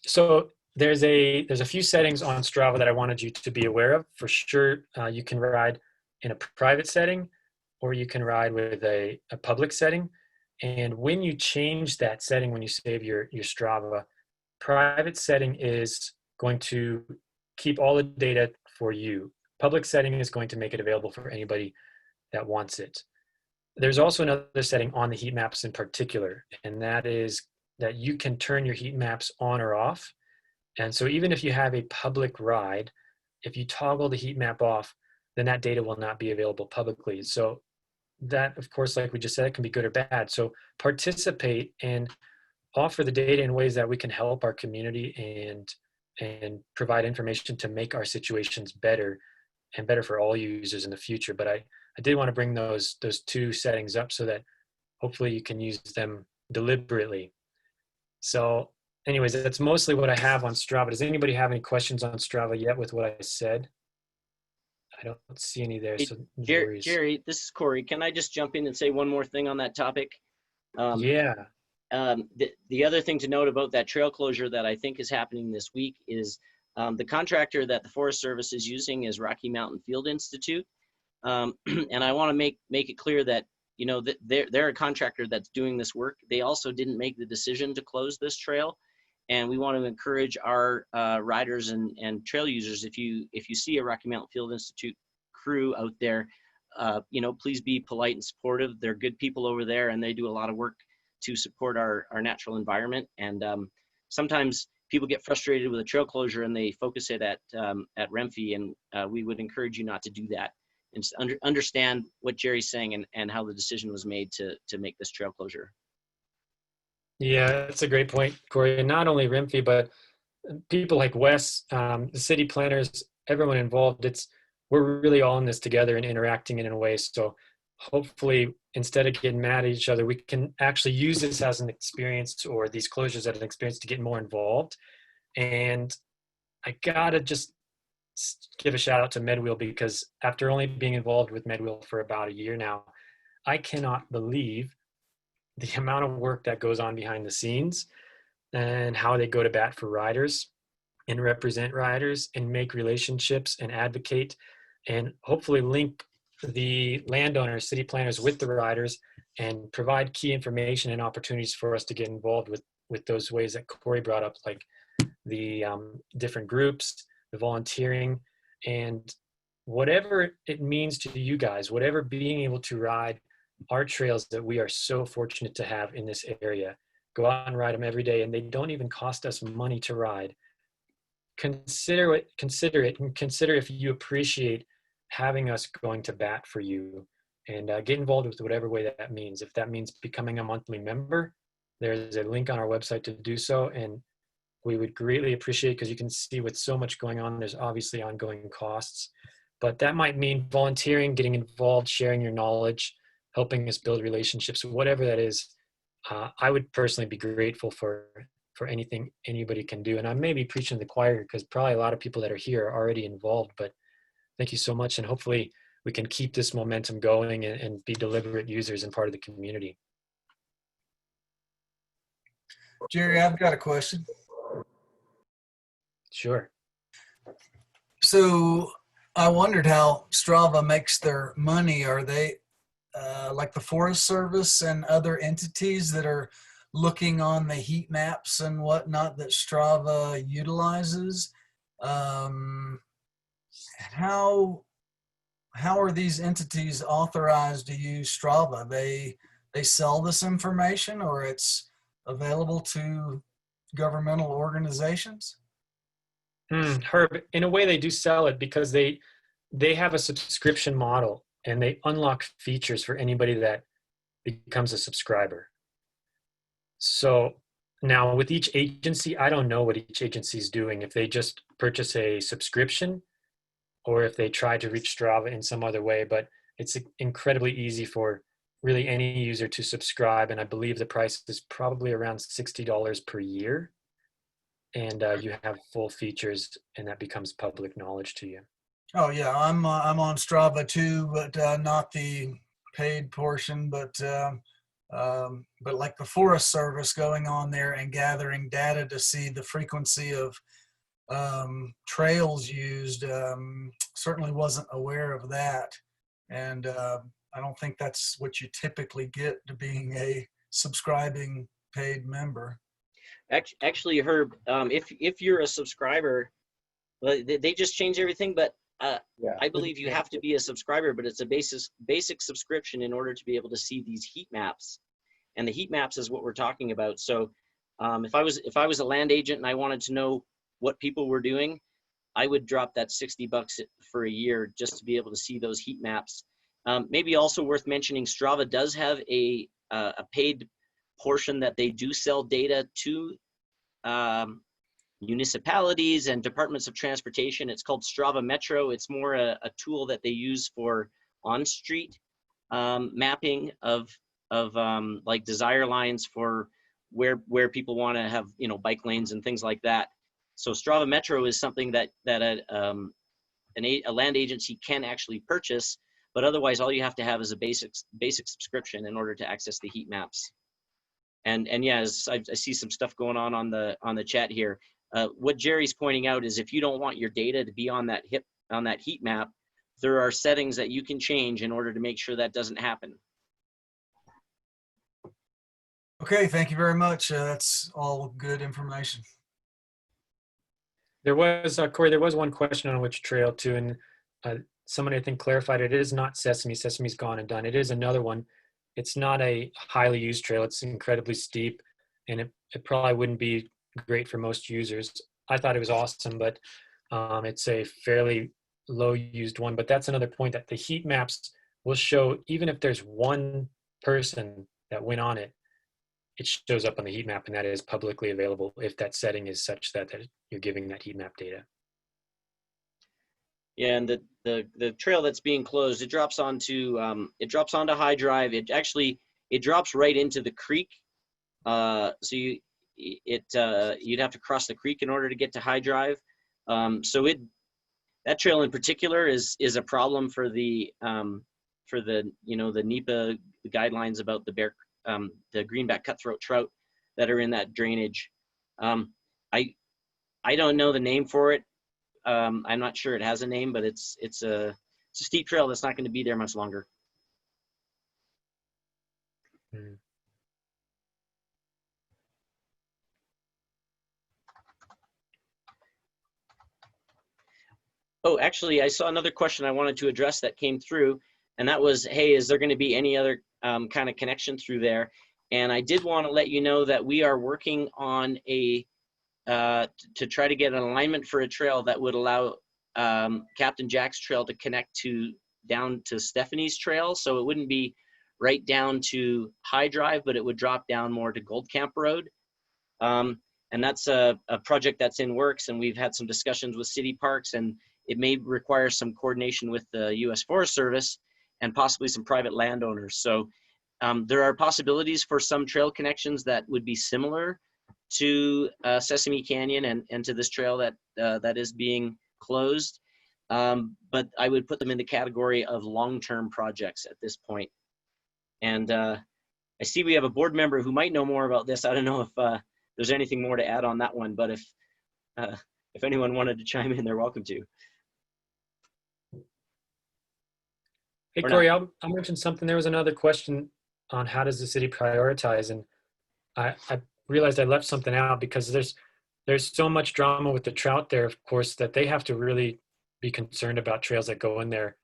So there's a few settings on Strava that I wanted you to be aware of. For sure, you can ride in a private setting, or you can ride with a public setting. And when you change that setting, when you save your Strava, private setting is going to keep all the data for you. Public setting is going to make it available for anybody that wants it. There's also another setting on the heat maps in particular, and that is that you can turn your heat maps on or off. And so even if you have a public ride, if you toggle the heat map off, then that data will not be available publicly. So that, of course, like we just said, it can be good or bad. So participate and offer the data in ways that we can help our community and provide information to make our situations better and better for all users in the future. But I did want to bring those two settings up so that hopefully you can use them deliberately. So anyways, that's mostly what I have on Strava. Does anybody have any questions on Strava yet with what I said? I don't see any there, so no worries. Jerry, this is Corey. Can I just jump in and say one more thing on that topic? Yeah. The other thing to note about that trail closure that I think is happening this week is the contractor that the Forest Service is using is Rocky Mountain Field Institute. And I want to make it clear that, you know, that they're a contractor that's doing this work. They also didn't make the decision to close this trail. And we want to encourage our riders and trail users, if you see a Rocky Mountain Field Institute crew out there, you know, please be polite and supportive. They're good people over there, and they do a lot of work to support our natural environment. And sometimes people get frustrated with a trail closure and they focus it at Renfee, and we would encourage you not to do that, and just understand what Jerry's saying and how the decision was made to make this trail closure. Yeah, that's a great point, Corey. And not only Renfee, but people like Wes, the city planners, everyone involved. We're really all in this together and interacting in a way. So hopefully, instead of getting mad at each other, we can actually use this as an experience, or these closures as an experience, to get more involved. And I gotta just give a shout out to MedWheel, because after only being involved with MedWheel for about a year now, I cannot believe the amount of work that goes on behind the scenes and how they go to bat for riders and represent riders and make relationships and advocate and hopefully link the landowners, city planners with the riders and provide key information and opportunities for us to get involved with those ways that Corey brought up, like the different groups, the volunteering, and whatever it means to you guys, whatever being able to ride our trails that we are so fortunate to have in this area. go out and ride them every day, and they don't even cost us money to ride. Consider it, and consider if you appreciate having us going to bat for you, and get involved with whatever way that means. If that means becoming a monthly member, there's a link on our website to do so, and we would greatly appreciate, because you can see with so much going on, there's obviously ongoing costs, but that might mean volunteering, getting involved, sharing your knowledge, helping us build relationships, whatever that is. I would personally be grateful for anything anybody can do. And I may be preaching to the choir, because probably a lot of people that are here are already involved, but thank you so much. And hopefully we can keep this momentum going and be deliberate users and part of the community. Jerry, I've got a question. Sure. So I wondered how Strava makes their money. Are they like the Forest Service and other entities that are looking on the heat maps and whatnot that Strava utilizes? How are these entities authorized to use Strava? They sell this information, or it's available to governmental organizations? Herb, in a way they do sell it, because they have a subscription model, and they unlock features for anybody that becomes a subscriber. So now with each agency, I don't know what each agency is doing, if they just purchase a subscription or if they try to reach Strava in some other way, but it's incredibly easy for really any user to subscribe. And I believe the price is probably around $60 per year. And you have full features, and that becomes public knowledge to you. Oh yeah, I'm on Strava too, but not the paid portion. But like the Forest Service, going on there and gathering data to see the frequency of trails used, certainly wasn't aware of that. And I don't think that's what you typically get to being a subscribing paid member. Actually, Herb, if you're a subscriber, well, they just changed everything, but I believe you have to be a subscriber, but it's a basic subscription in order to be able to see these heat maps. And the heat maps is what we're talking about. So if I was a land agent and I wanted to know what people were doing, I would drop that $60 for a year just to be able to see those heat maps. Maybe also worth mentioning, Strava does have a paid portion that they do sell data to municipalities and departments of transportation. It's called Strava Metro. It's more a tool that they use for on-street mapping of like desire lines for where people want to have, you know, bike lanes and things like that. So Strava Metro is something that a land agency can actually purchase, but otherwise all you have to have is a basic subscription in order to access the heat maps. And yeah, I see some stuff going on the chat here. What Jerry's pointing out is, if you don't want your data to be on that heat map, there are settings that you can change in order to make sure that doesn't happen. Okay, thank you very much. That's all good information. There was, Corey, there was one question on which trail too, and someone I think clarified it is not Sesame. Sesame's gone and done. It is another one. It's not a highly used trail. It's incredibly steep, and it probably wouldn't be great for most users. I thought it was awesome, but it's a fairly low used one. But that's another point, that the heat maps will show, even if there's one person that went on it, it shows up on the heat map, and that is publicly available if that setting is such that you're giving that heat map data. Yeah, and the trail that's being closed, it drops onto High Drive. It drops right into the creek. So you'd have to cross the creek in order to get to High Drive. So that trail in particular is a problem for the the NEPA guidelines about the greenback cutthroat trout that are in that drainage. I don't know the name for it. I'm not sure it has a name, but it's a steep trail that's not going to be there much longer. Mm. Oh, actually, I saw another question I wanted to address that came through, and that was, hey, is there going to be any other kind of connection through there? And I did want to let you know that we are working on to try to get an alignment for a trail that would allow Captain Jack's Trail to connect down to Stephanie's Trail. So it wouldn't be right down to High Drive, but it would drop down more to Gold Camp Road. And that's a project that's in works, and we've had some discussions with City Parks, and it may require some coordination with the U.S. Forest Service and possibly some private landowners. So there are possibilities for some trail connections that would be similar to Sesame Canyon and to this trail that is being closed. But I would put them in the category of long-term projects at this point. And I see we have a board member who might know more about this. I don't know if there's anything more to add on that one, but if anyone wanted to chime in, they're welcome to. Hey, Or Corey, I'll mention something. There was another question on how does the city prioritize, and I realized I left something out because there's so much drama with the trout there, of course, that they have to really be concerned about trails that go in there,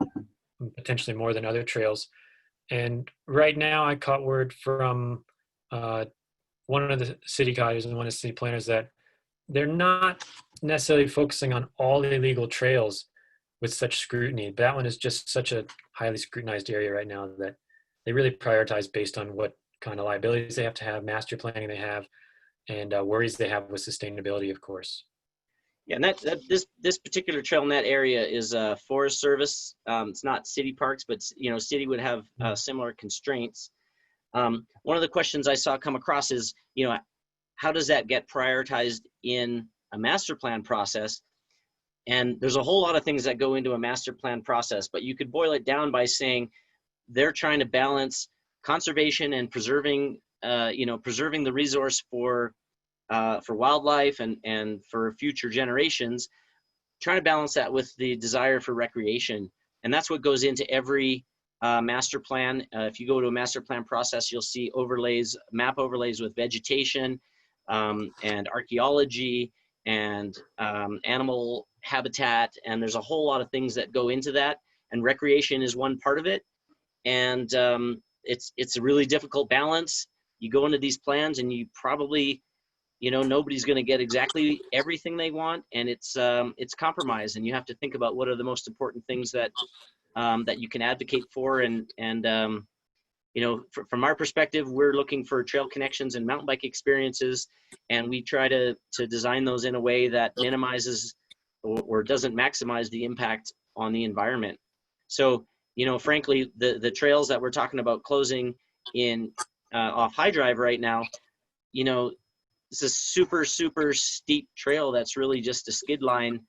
potentially more than other trails. And right now I caught word from one of the city guys and one of the city planners that they're not necessarily focusing on all illegal trails with such scrutiny. That one is just such a highly scrutinized area right now that they really prioritize based on what kind of liabilities they have to have, master planning they have, and worries they have with sustainability, of course. Yeah, and this particular trail in that area is Forest Service. It's not City Parks, but city would have similar constraints. One of the questions I saw come across is, how does that get prioritized in a master plan process? And there's a whole lot of things that go into a master plan process, but you could boil it down by saying they're trying to balance conservation and preserving the resource for wildlife and for future generations, trying to balance that with the desire for recreation. And that's what goes into every master plan. If you go to a master plan process, you'll see map overlays with vegetation and archaeology and animal habitat. And there's a whole lot of things that go into that. And recreation is one part of it. And it's a really difficult balance. You go into these plans and you probably, nobody's going to get exactly everything they want, and it's compromise, and you have to think about what are the most important things that you can advocate for. And from our perspective, we're looking for trail connections and mountain bike experiences, and we try to design those in a way that minimizes or doesn't maximize the impact on the environment. So, frankly, the trails that we're talking about closing in off High Drive right now, it's a super, super steep trail that's really just a skid line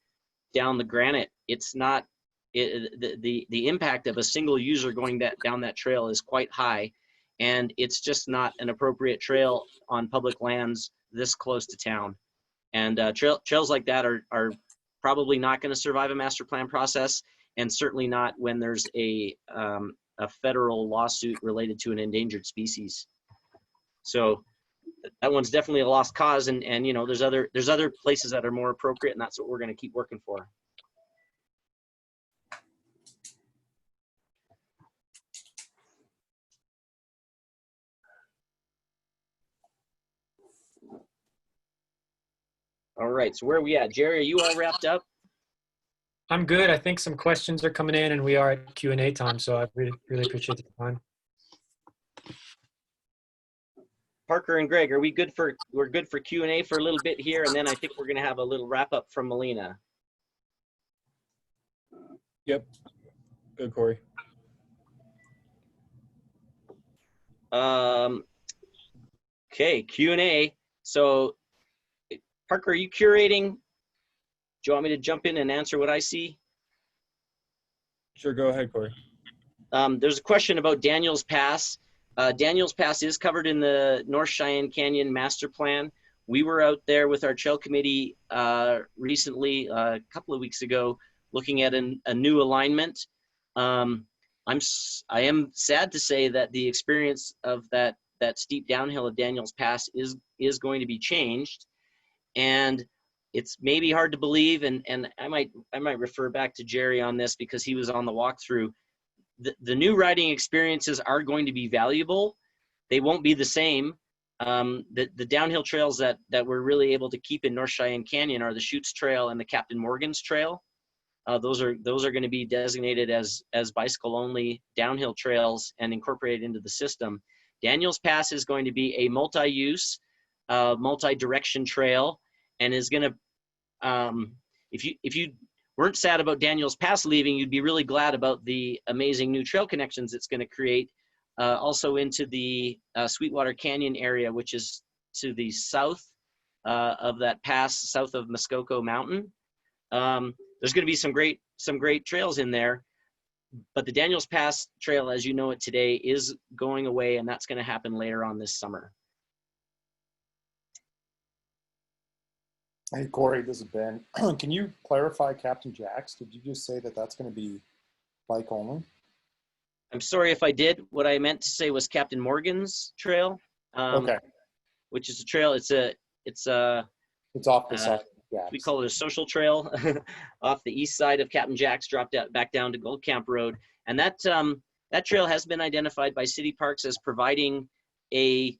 down the granite. It's not, the impact of a single user going down that trail is quite high, and it's just not an appropriate trail on public lands this close to town. And trails like that are probably not going to survive a master plan process, and certainly not when there's a federal lawsuit related to an endangered species. So that one's definitely a lost cause, and there's other places that are more appropriate, and that's what we're going to keep working for. All right, so where are we at? Jerry, are you all wrapped up? I'm good. I think some questions are coming in, and we are at Q&A time, so I really, really appreciate the time. Parker and Greg, we're good for Q&A for a little bit here, and then I think we're going to have a little wrap up from Melina. Yep. Good, Corey. Okay, Q&A. So, Parker, are you curating? Do you want me to jump in and answer what I see? Sure, go ahead, Corey. There's a question about Daniels Pass. Daniels Pass is covered in the North Cheyenne Canyon Master Plan. We were out there with our trail committee recently, a couple of weeks ago, looking at a new alignment. I am sad to say that the experience of that steep downhill of Daniels Pass is going to be changed, and it's maybe hard to believe. And I might refer back to Jerry on this because he was on the walkthrough. The new riding experiences are going to be valuable, they won't be the same. The downhill trails that we're really able to keep in North Cheyenne Canyon are the Chutes Trail and the Captain Morgan's Trail. Those are going to be designated as bicycle only downhill trails and incorporated into the system. Daniels Pass is going to be a multi-use, multi-direction trail, and is going to, if you weren't sad about Daniels Pass leaving, you'd be really glad about the amazing new trail connections it's going to create, also into the Sweetwater Canyon area, which is to the south of that pass, south of Muskoka Mountain. There's going to be some great trails in there, but the Daniels Pass Trail, as you know it today, is going away, and that's going to happen later on this summer. Hey, Corey, this is Ben. Can you clarify Captain Jack's? Did you just say that that's going to be bike only? I'm sorry if I did. What I meant to say was Captain Morgan's Trail, Okay, which is a trail. It's off the side. Yeah, we call it a social trail off the east side of Captain Jack's, dropped out back down to Gold Camp Road. And that trail has been identified by City Parks as providing a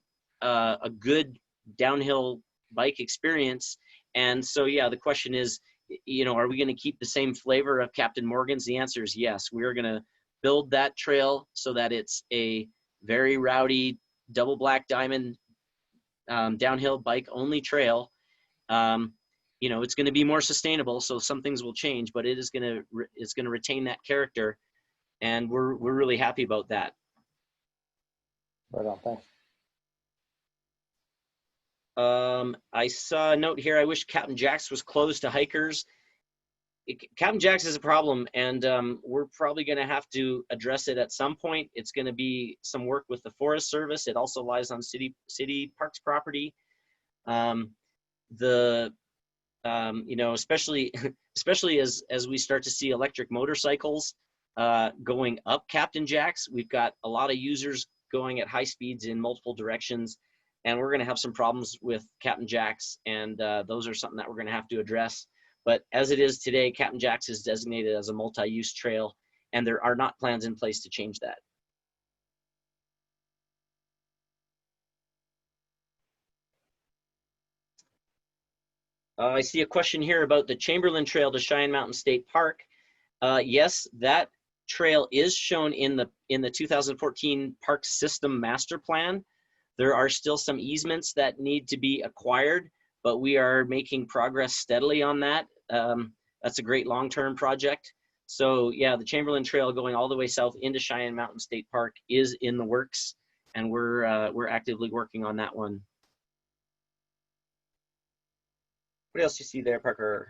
good downhill bike experience. And so, yeah, the question is, are we going to keep the same flavor of Captain Morgan's? The answer is yes. We are going to build that trail so that it's a very rowdy double black diamond downhill bike only trail. It's going to be more sustainable, so some things will change, but it's going to retain that character, and we're really happy about that. right on. Thanks. I saw a note here. I wish Captain Jack's was closed to hikers. Captain Jack's is a problem, and we're probably going to have to address it at some point. It's going to be some work with the Forest Service. It also lies on City Parks property. Especially as we start to see electric motorcycles going up Captain Jack's, we've got a lot of users going at high speeds in multiple directions, and we're going to have some problems with Captain Jack's, and those are something that we're going to have to address. But as it is today, Captain Jack's is designated as a multi-use trail, and there are not plans in place to change that. I see a question here about the Chamberlain Trail to Cheyenne Mountain State Park. Yes, that trail is shown in the 2014 Park System Master Plan. There are still some easements that need to be acquired, but we are making progress steadily on that. That's a great long-term project. So yeah, the Chamberlain Trail going all the way south into Cheyenne Mountain State Park is in the works, and we're actively working on that one. What else do you see there, Parker?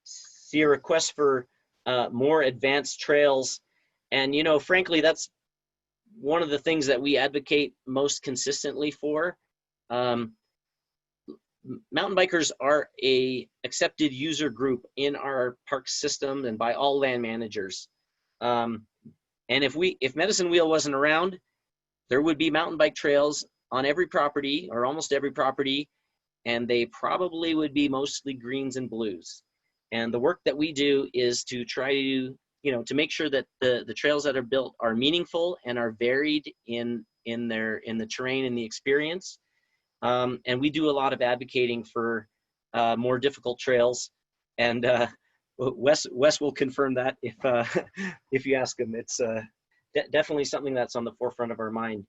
See a request for more advanced trails. And, frankly, that's one of the things that we advocate most consistently for. Mountain bikers are a accepted user group in our park system and by all land managers. And if Medicine Wheel wasn't around, there would be mountain bike trails on every property or almost every property, and they probably would be mostly greens and blues. And the work that we do is to try to, to make sure that the trails that are built are meaningful and are varied in the terrain and the experience. And we do a lot of advocating for more difficult trails. And Wes will confirm that if you ask him. It's definitely something that's on the forefront of our mind.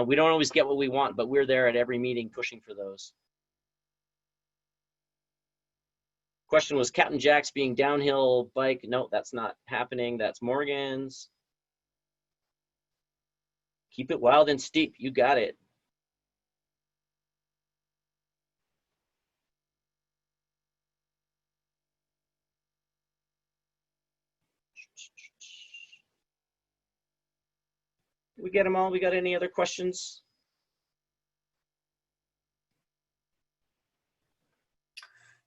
We don't always get what we want, but we're there at every meeting pushing for those. Question was Captain Jack's being downhill bike. No, that's not happening. That's Morgan's. Keep it wild and steep. You got it. Did we get them all? We got any other questions?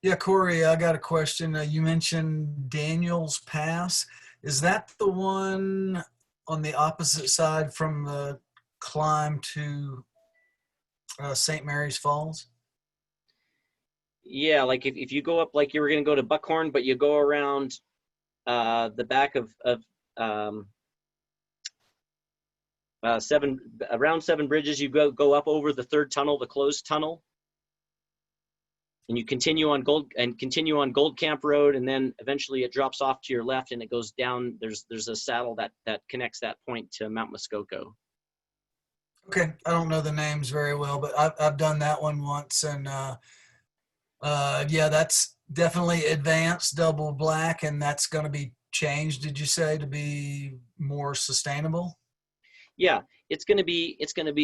Yeah, Corey, I got a question. You mentioned Daniels Pass. Is that the one on the opposite side from the climb to St. Mary's Falls? Yeah, like if you go up, like you were going to go to Buckhorn, but you go around the back of around Seven Bridges. You go up over the third tunnel, the closed tunnel, and you continue on Gold Camp Road, and then eventually it drops off to your left and it goes down. There's a saddle that connects that point to Mount Muskoka. Okay, I don't know the names very well, but I've done that one once, and yeah, that's definitely advanced double black, and that's going to be changed. Did you say to be more sustainable? Yeah, it's going to be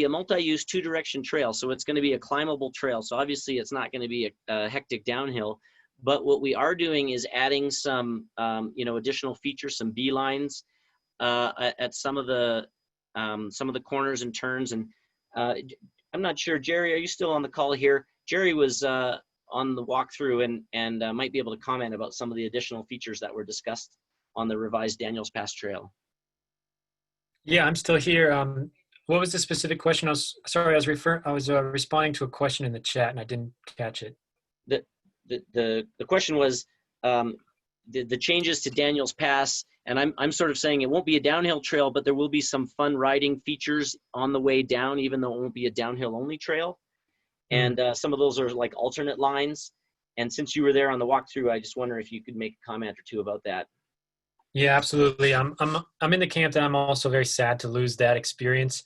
a multi-use 2-direction trail, so it's going to be a climbable trail. So obviously, it's not going to be a hectic downhill. But what we are doing is adding some additional features, some beelines at some of the corners and turns. And I'm not sure, Jerry, are you still on the call here? Jerry was on the walkthrough and might be able to comment about some of the additional features that were discussed on the revised Daniels Pass Trail. Yeah, I'm still here. What was the specific question? I was responding to a question in the chat and I didn't catch it. The question was the changes to Daniels Pass, and I'm sort of saying it won't be a downhill trail, but there will be some fun riding features on the way down, even though it won't be a downhill only trail. And some of those are like alternate lines. And since you were there on the walkthrough, I just wonder if you could make a comment or two about that. Yeah, absolutely. I'm in the camp that I'm also very sad to lose that experience,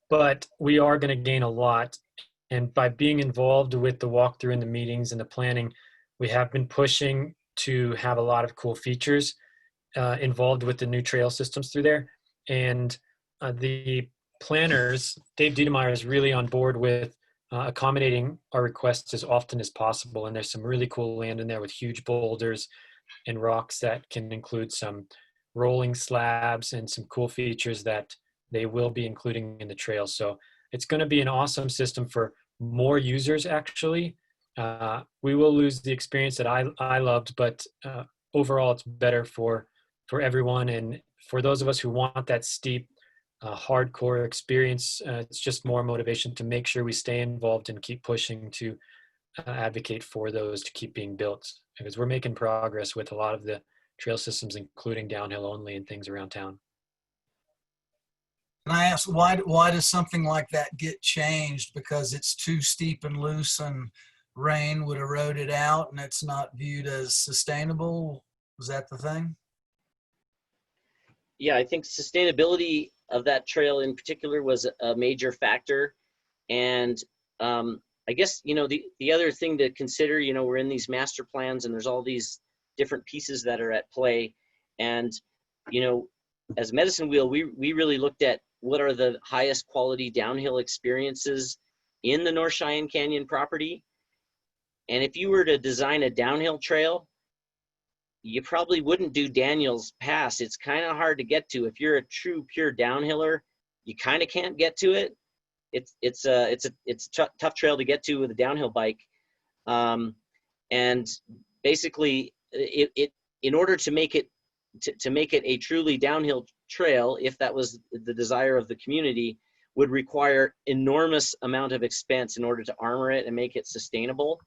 but we are going to gain a lot. And by being involved with the walkthrough and the meetings and the planning, we have been pushing to have a lot of cool features involved with the new trail systems through there. And the planners, Dave Diedemeyer, is really on board with accommodating our requests as often as possible. And there's some really cool land in there with huge boulders and rocks that can include some rolling slabs and some cool features that they will be including in the trail. So it's going to be an awesome system for more users, actually. We will lose the experience that I loved, but overall it's better for everyone. And for those of us who want that steep, hardcore experience, it's just more motivation to make sure we stay involved and keep pushing to advocate for those to keep being built, because we're making progress with a lot of the trail systems, including downhill only and things around town. And I asked, why does something like that get changed? Because it's too steep and loose and rain would erode it out and it's not viewed as sustainable? Was that the thing? Yeah, I think sustainability of that trail in particular was a major factor. And I guess, the other thing to consider, we're in these master plans and there's all these different pieces that are at play. And, as Medicine Wheel, we really looked at what are the highest quality downhill experiences in the North Cheyenne Canyon property. And if you were to design a downhill trail, you probably wouldn't do Daniels Pass. It's kind of hard to get to. If you're a true pure downhiller, you kind of can't get to it. It's a tough trail to get to with a downhill bike, and basically, in order to make it a truly downhill trail, if that was the desire of the community, would require enormous amount of expense in order to armor it and make it sustainable,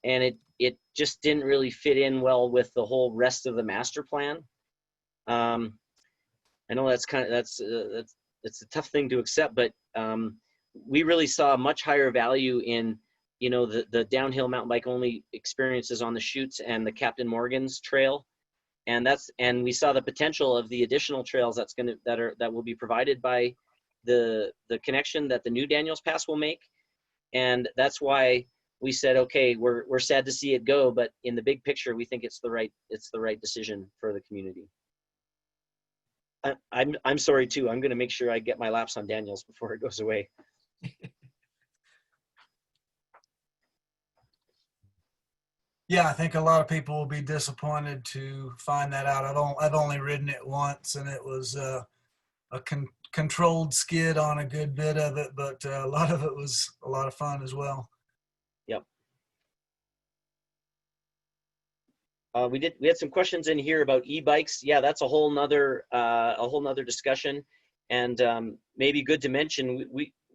and it just didn't really fit in well with the whole rest of the master plan. I know it's a tough thing to accept, but we really saw a much higher value in, the downhill mountain bike only experiences on the chutes and the Captain Morgan's trail. And we saw the potential of the additional trails that will be provided by the connection that the new Daniels Pass will make. And that's why we said, okay, we're sad to see it go, but in the big picture, we think it's the right decision for the community. I'm sorry too. I'm going to make sure I get my laps on Daniels before it goes away. Yeah, I think a lot of people will be disappointed to find that out. I've only ridden it once, and it was a controlled skid on a good bit of it, but a lot of it was a lot of fun as well. Yep. We had some questions in here about e-bikes. Yeah, that's a whole nother discussion, and maybe good to mention.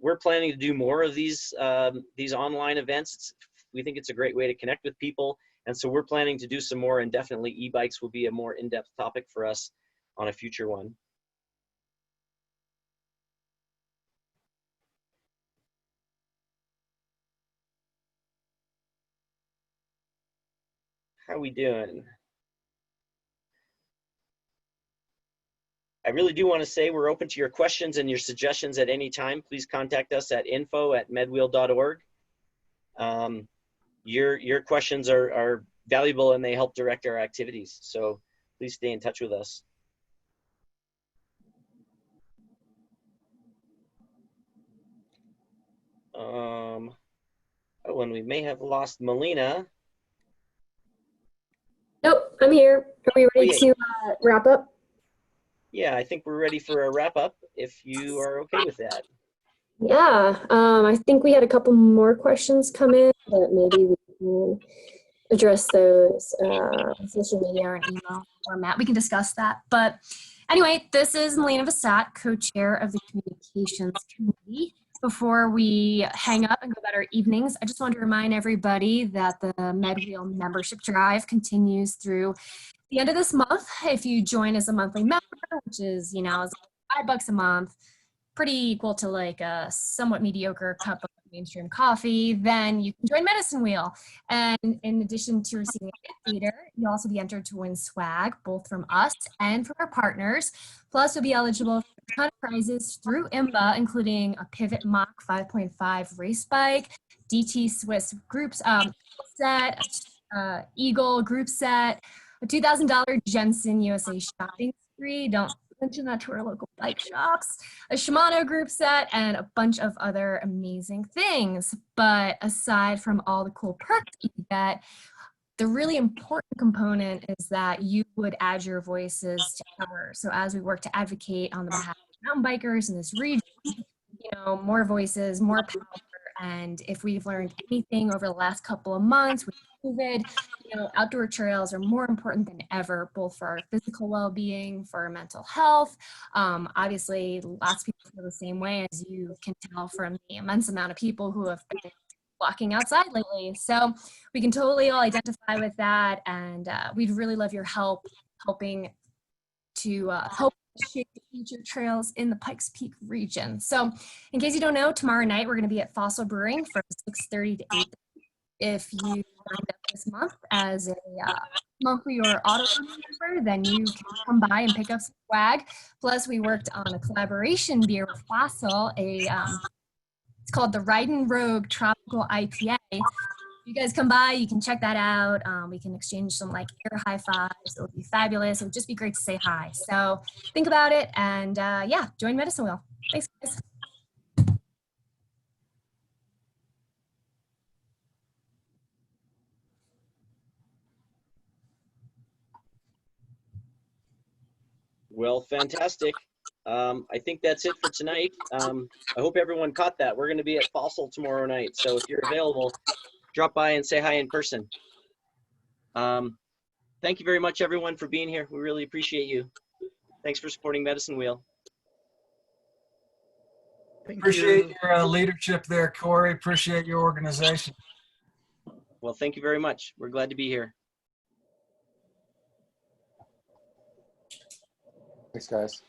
We're planning to do more of these online events. We think it's a great way to connect with people, And so we're planning to do some more, and definitely e-bikes will be a more in-depth topic for us on a future one. How we doing? I really do want to say we're open to your questions and your suggestions at any time. Please contact us at info@medwheel.org. Your questions are valuable and they help direct our activities. So please stay in touch with us. Oh, and we may have lost Melina. Nope, I'm here. Are we ready yeah. to wrap up? Yeah, I think we're ready for a wrap up if you are okay with that. Yeah, I think we had a couple more questions come in, but maybe we can address those social media or an email format. We can discuss that. But anyway, this is Melina Vassat, co-chair of the Communications Committee. Before we hang up and go about our evenings, I just want to remind everybody that the MedWheel membership drive continues through the end of this month. If you join as a monthly member, which is, you know, $5 a month, pretty equal to like a somewhat mediocre cup of mainstream coffee, then you can join Medicine Wheel. And in addition to receiving a gift reader, you'll also be entered to win swag, both from us and from our partners. Plus, you'll be eligible for a ton of prizes through IMBA, including a Pivot Mach 5.5 race bike, DT Swiss groups set, Eagle group set, a $2,000 Jensen USA shopping spree. Don't mention that to our local bike shops, a Shimano group set, and a bunch of other amazing things. But aside from all the cool perks you get, the really important component is that you would add your voices to ours. So as we work to advocate on the behalf of mountain bikers in this region, you know, more voices, more power. And if we've learned anything over the last couple of months with COVID, you know, outdoor trails are more important than ever, both for our physical well-being, for our mental health. Obviously, lots of people feel the same way, as you can tell from the immense amount of people who have been walking outside lately. So we can totally all identify with that, and we'd really love your help helping to help shape the future trails in the Pikes Peak region. So in case you don't know, tomorrow night we're going to be at Fossil Brewing from 6:30 to 8. If you signed up this month as a monthly or auto member, then you can come by and pick up some swag. Plus, we worked on a collaboration beer with Fossil, it's called the Ridin' Rogue Tropical IPA. If you guys come by, you can check that out. We can exchange some like air high fives. It would be fabulous. It would just be great to say hi. So think about it, and yeah, join Medicine Wheel. Thanks, guys. Well, fantastic. I think that's it for tonight. I hope everyone caught that. We're going to be at Fossil tomorrow night. So if you're available, drop by and say hi in person. Thank you very much, everyone, for being here. We really appreciate you. Thanks for supporting Medicine Wheel. Appreciate your leadership there, Corey. Appreciate your organization. Well, thank you very much. We're glad to be here. Thanks, guys.